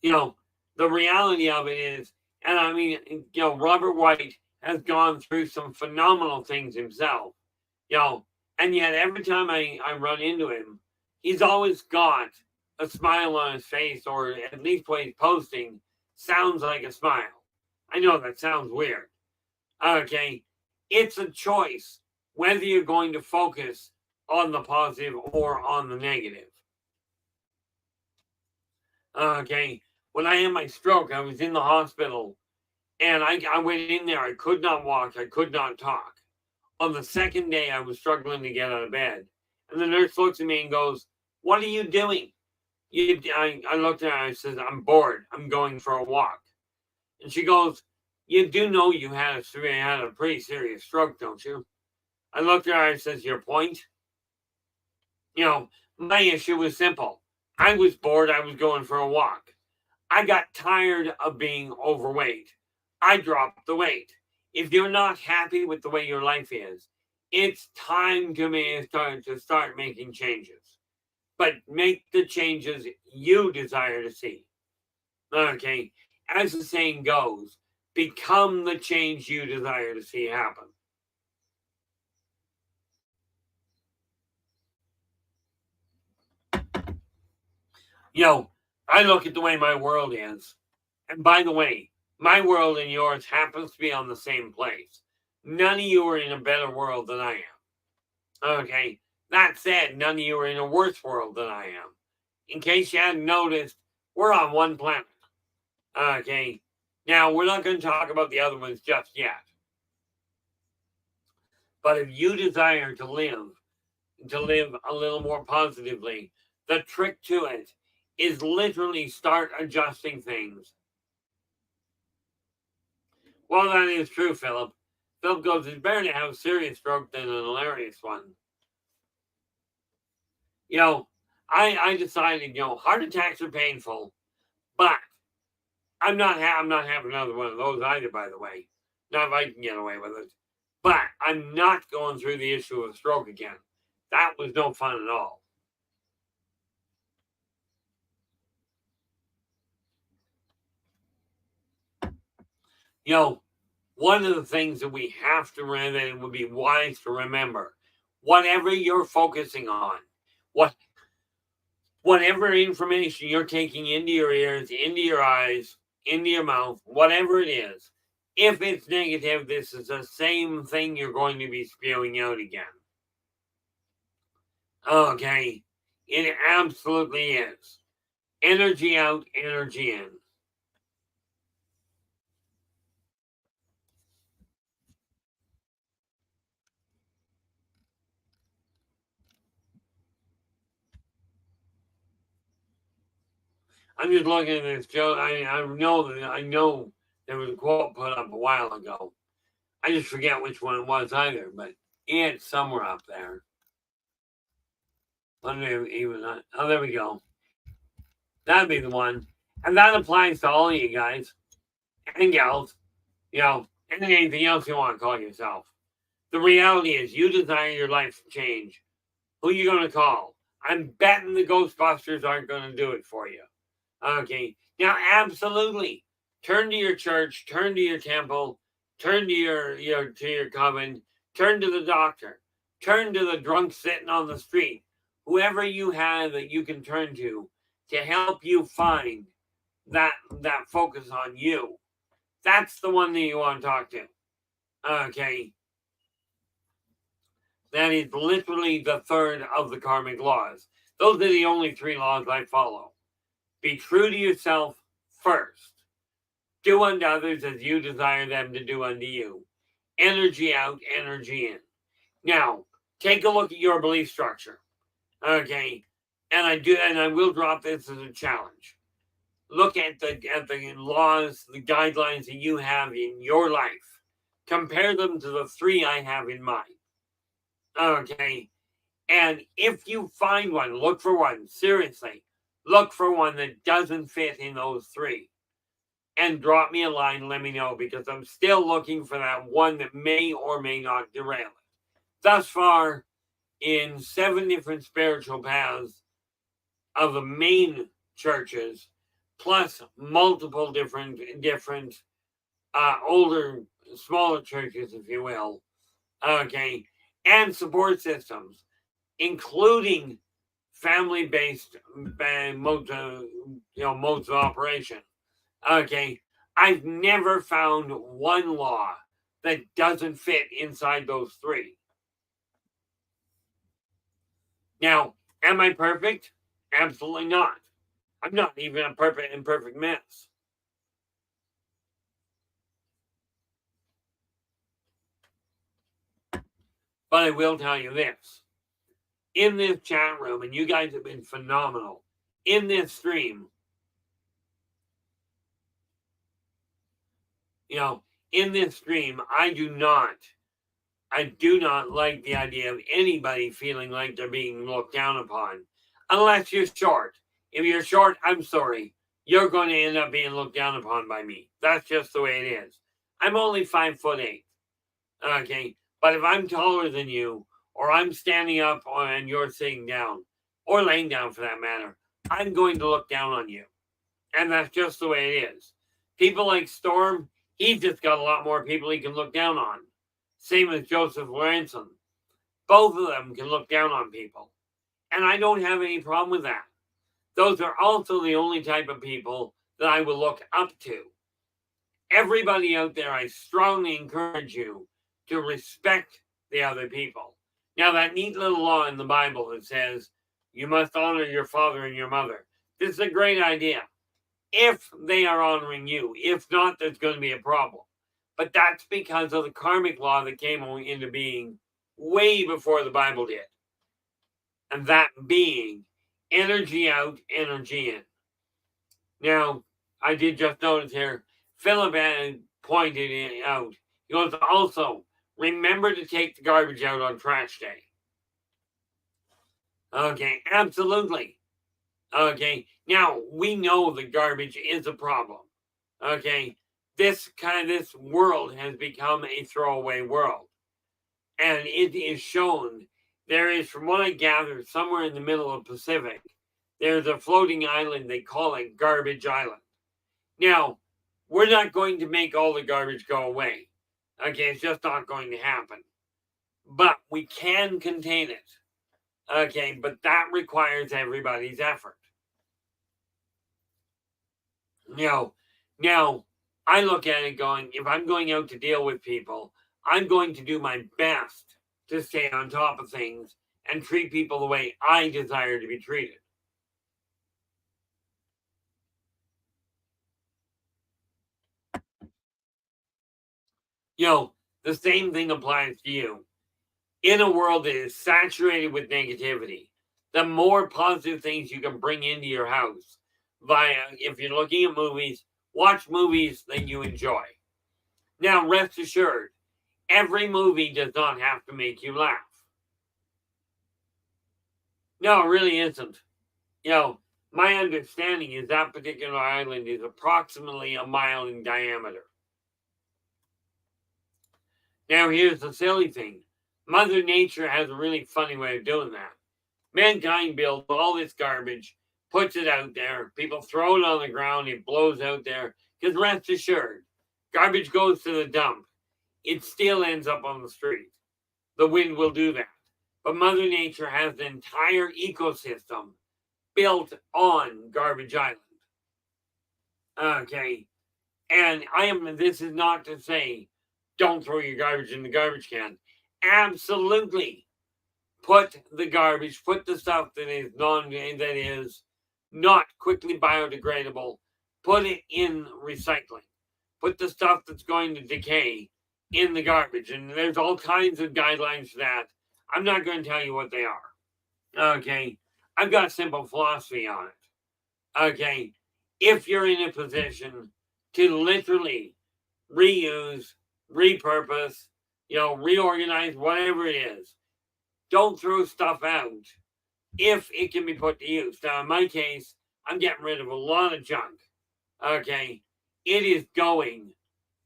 You know, the reality of it is, and I mean, you know, Robert White has gone through some phenomenal things himself. You know, and yet every time I run into him, he's always got a smile on his face, or at least what he's posting sounds like a smile. I know that sounds weird. Okay, it's a choice whether you're going to focus on the positive or on the negative. Okay, when I had my stroke, I was in the hospital, and I went in there. I could not walk. I could not talk. On the second day, I was struggling to get out of bed. And the nurse looks at me and goes, "What are you doing?" I looked at her and I said, "I'm bored. I'm going for a walk." And she goes, "You do know you had a pretty serious stroke, don't you?" I looked at her and I said, "Your point?" You know, my issue was simple. I was bored. I was going for a walk. I got tired of being overweight. I dropped the weight. If you're not happy with the way your life is, it's time to start making changes. But make the changes you desire to see. Okay, as the saying goes, become the change you desire to see happen. You know, I look at the way my world is, and by the way, my world and yours happens to be on the same place. None of you are in a better world than I am. Okay, that said, none of you are in a worse world than I am. In case you hadn't noticed, we're on one planet. Okay, now we're not going to talk about the other ones just yet. But if you desire to live a little more positively, the trick to it is literally start adjusting things. Well, that is true, Philip. Philip goes, it's better to have a serious stroke than an hilarious one. You know, I decided, you know, heart attacks are painful, but I'm not having another one of those either, by the way. Not if I can get away with it. But I'm not going through the issue of stroke again. That was no fun at all. You know, one of the things that we have to remember, and it would be wise to remember, whatever you're focusing on, whatever information you're taking into your ears, into your eyes, into your mouth, whatever it is, if it's negative, this is the same thing you're going to be spewing out again. Okay, it absolutely is. Energy out, energy in. I'm just looking at this, Joe. I know there was a quote put up a while ago. I just forget which one it was either, but it's somewhere up there. Oh, there we go. That'd be the one. And that applies to all of you guys and gals, you know, and anything else you want to call yourself. The reality is you desire your life to change. Who are you going to call? I'm betting the Ghostbusters aren't going to do it for you. Okay. Now, absolutely. Turn to your church, turn to your temple, turn to your coven, turn to the doctor, turn to the drunk sitting on the street, whoever you have that you can turn to help you find that focus on you. That's the one that you want to talk to. Okay. That is literally the third of the karmic laws. Those are the only 3 laws I follow. Be true to yourself first. Do unto others as you desire them to do unto you. Energy out, energy in. Now, take a look at your belief structure. Okay. And I will drop this as a challenge. look at the laws, the guidelines that you have in your life. Compare them to the 3 I have in mine. Okay. And if you find one, look for one. Seriously, look for one that doesn't fit in those 3. And drop me a line and let me know, because I'm still looking for that one that may or may not derail it. Thus far, in 7 different spiritual paths of the main churches, plus multiple different older, smaller churches, if you will, okay, and support systems, including family-based modes of operation. Okay, I've never found one law that doesn't fit inside those 3. Now, am I perfect? Absolutely not. I'm not even a imperfect mess. But I will tell you this. In this chat room, and you guys have been phenomenal, in this stream, in this stream, I do not like the idea of anybody feeling like they're being looked down upon, unless you're short. If you're short, I'm sorry. You're going to end up being looked down upon by me. That's just the way it is. I'm only 5'8". Okay. But if I'm taller than you, or I'm standing up and you're sitting down, or laying down for that matter, I'm going to look down on you. And that's just the way it is. People like Storm, he's just got a lot more people he can look down on. Same as Joseph Lorenzen. Both of them can look down on people. And I don't have any problem with that. Those are also the only type of people that I will look up to. Everybody out there, I strongly encourage you to respect the other people. Now, that neat little law in the Bible that says you must honor your father and your mother. This is a great idea. If they are honoring you. If not, there's going to be a problem. But that's because of the karmic law that came into being way before the Bible did. And that being energy out, energy in. Now, I did just notice here, Philip had pointed it out. He goes, also, remember to take the garbage out on trash day. Okay, absolutely. Okay, now we know the garbage is a problem. Okay, this world has become a throwaway world. And it is shown, there is, from what I gather, somewhere in the middle of Pacific, there's a floating island, they call it Garbage Island. Now, we're not going to make all the garbage go away. Okay, it's just not going to happen. But we can contain it. Okay, but that requires everybody's effort. Now, I look at it going, if I'm going out to deal with people, I'm going to do my best to stay on top of things and treat people the way I desire to be treated. The same thing applies to you. In a world that is saturated with negativity, the more positive things you can bring into your house if you're looking at movies, watch movies that you enjoy. Now, rest assured, every movie does not have to make you laugh. No, it really isn't. My understanding is that particular island is approximately a mile in diameter. Now, here's the silly thing. Mother Nature has a really funny way of doing that. Mankind builds all this garbage, puts it out there, people throw it on the ground, it blows out there, because rest assured, garbage goes to the dump. It still ends up on the street. The wind will do that. But Mother Nature has an entire ecosystem built on Garbage Island. Okay. And this is not to say, don't throw your garbage in the garbage can. Absolutely. Put the stuff that is not quickly biodegradable, put it in recycling. Put the stuff that's going to decay in the garbage. And there's all kinds of guidelines for that. I'm not going to tell you what they are. Okay. I've got a simple philosophy on it. Okay. if you're in a position to literally reuse, repurpose, reorganize, whatever it is, don't throw stuff out if it can be put to use. Now, in my case, I'm getting rid of a lot of junk. Okay. It is going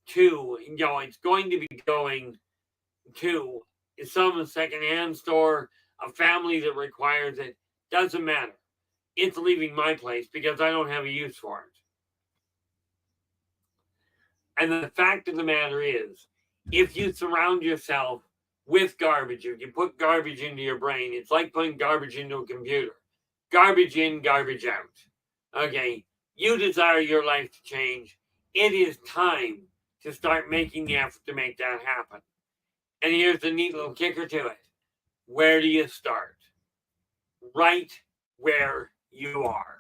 to, it's going to be going to some secondhand store, a family that requires it. Doesn't matter. It's leaving my place because I don't have a use for it. And the fact of the matter is, if you surround yourself with garbage, if you put garbage into your brain, it's like putting garbage into a computer. Garbage in, garbage out. Okay, you desire your life to change. It is time to start making the effort to make that happen. And here's the neat little kicker to it. Where do you start? Right where you are.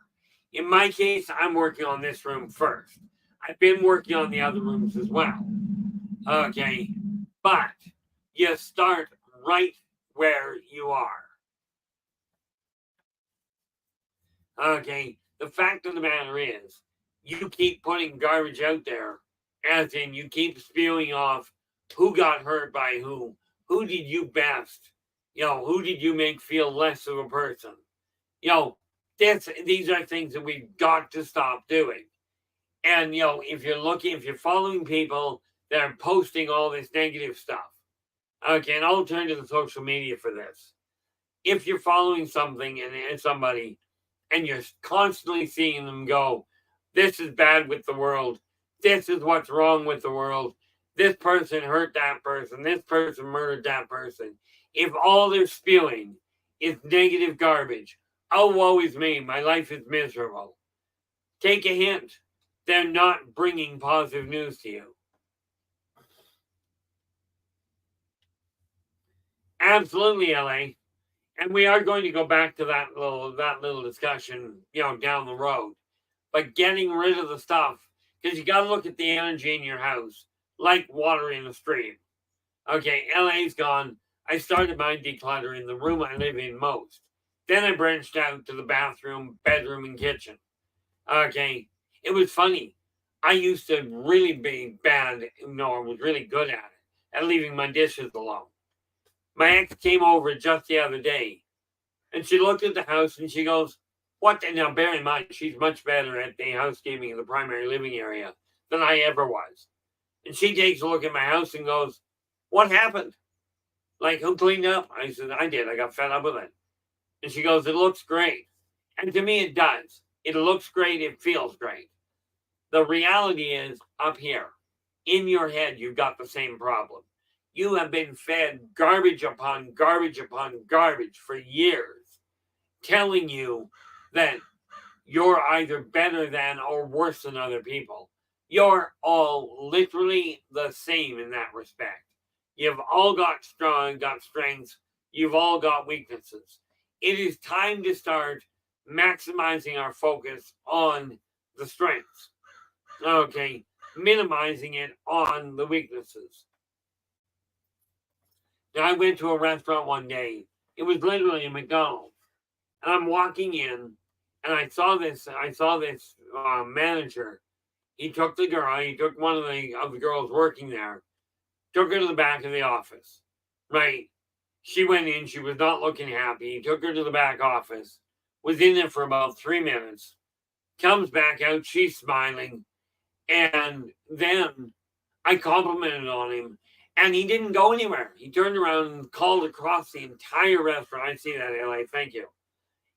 In my case, I'm working on this room first. I've been working on the other rooms as well. Okay, but you start right where you are. Okay, the fact of the matter is, you keep putting garbage out there, as in you keep spewing off who got hurt by who did you best, who did you make feel less of a person. These are things that we've got to stop doing. And, if you're following people that are posting all this negative stuff, okay, and I'll turn to the social media for this. If you're following somebody and you're constantly seeing them go, this is bad with the world, this is what's wrong with the world, this person hurt that person, this person murdered that person. If all they're spewing is negative garbage, oh, woe is me, my life is miserable. Take a hint. They're not bringing positive news to you. Absolutely, LA. And we are going to go back to that little discussion, down the road. But getting rid of the stuff, because you got to look at the energy in your house, like water in a stream. Okay, LA's gone. I started my decluttering the room I live in most. Then I branched out to the bathroom, bedroom, and kitchen. Okay, it was funny. I used to really be bad, I was really good at leaving my dishes alone. My ex came over just the other day, and she looked at the house and she goes, what? Now, bear in mind, she's much better at the housekeeping in the primary living area than I ever was. And she takes a look at my house and goes, what happened? Like, who cleaned up? I said, I did. I got fed up with it. And she goes, it looks great. And to me, it does. It looks great. It feels great. The reality is, up here, in your head, you've got the same problem. You have been fed garbage upon garbage upon garbage for years, telling you that you're either better than or worse than other people. You're all literally the same in that respect. You've all got strengths. You've all got weaknesses. It is time to start maximizing our focus on the strengths. Okay, minimizing it on the weaknesses. Now, I went to a restaurant one day. It was literally a McDonald's. And I'm walking in, and I saw this manager. He took one of the girls working there, took her to the back of the office. Right? She went in. She was not looking happy. He took her to the back office. Was in there for about 3 minutes. Comes back out. She's smiling. And then I complimented on him. And he didn't go anywhere. He turned around and called across the entire restaurant. I see that, LA. Thank you.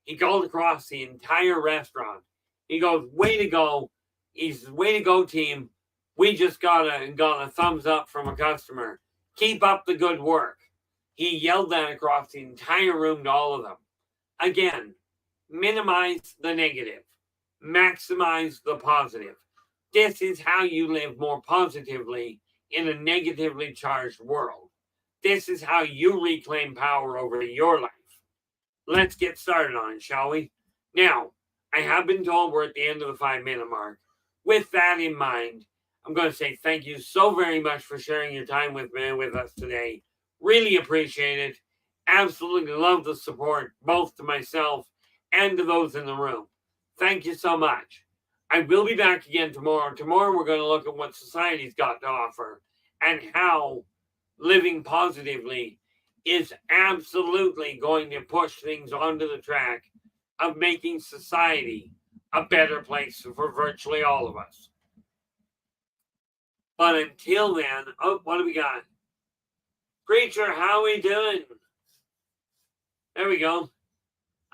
He called across the entire restaurant. He goes, way to go. He says, way to go, team. We just got a thumbs up from a customer. Keep up the good work. He yelled that across the entire room to all of them. Again, minimize the negative. Maximize the positive. This is how you live more positively in a negatively charged world. This is how you reclaim power over your life. Let's get started on it, shall we? Now, I have been told we're at the end of the 5-minute mark. With that in mind, I'm going to say thank you so very much for sharing your time with us today. Really appreciate it. Absolutely love the support, both to myself and to those in the room. Thank you so much. I will be back again tomorrow. Tomorrow we're going to look at what society's got to offer and how living positively is absolutely going to push things onto the track of making society a better place for virtually all of us. But until then, oh, what do we got? Preacher, how we doing? There we go.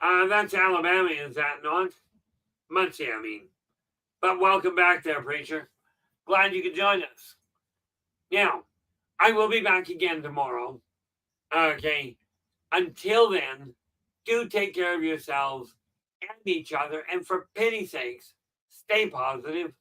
That's Alabama, is that not? Muncie, I mean. But welcome back there, Preacher. Glad you could join us. Now, I will be back again tomorrow. Okay. Until then, do take care of yourselves and each other. And for pity's sakes, stay positive.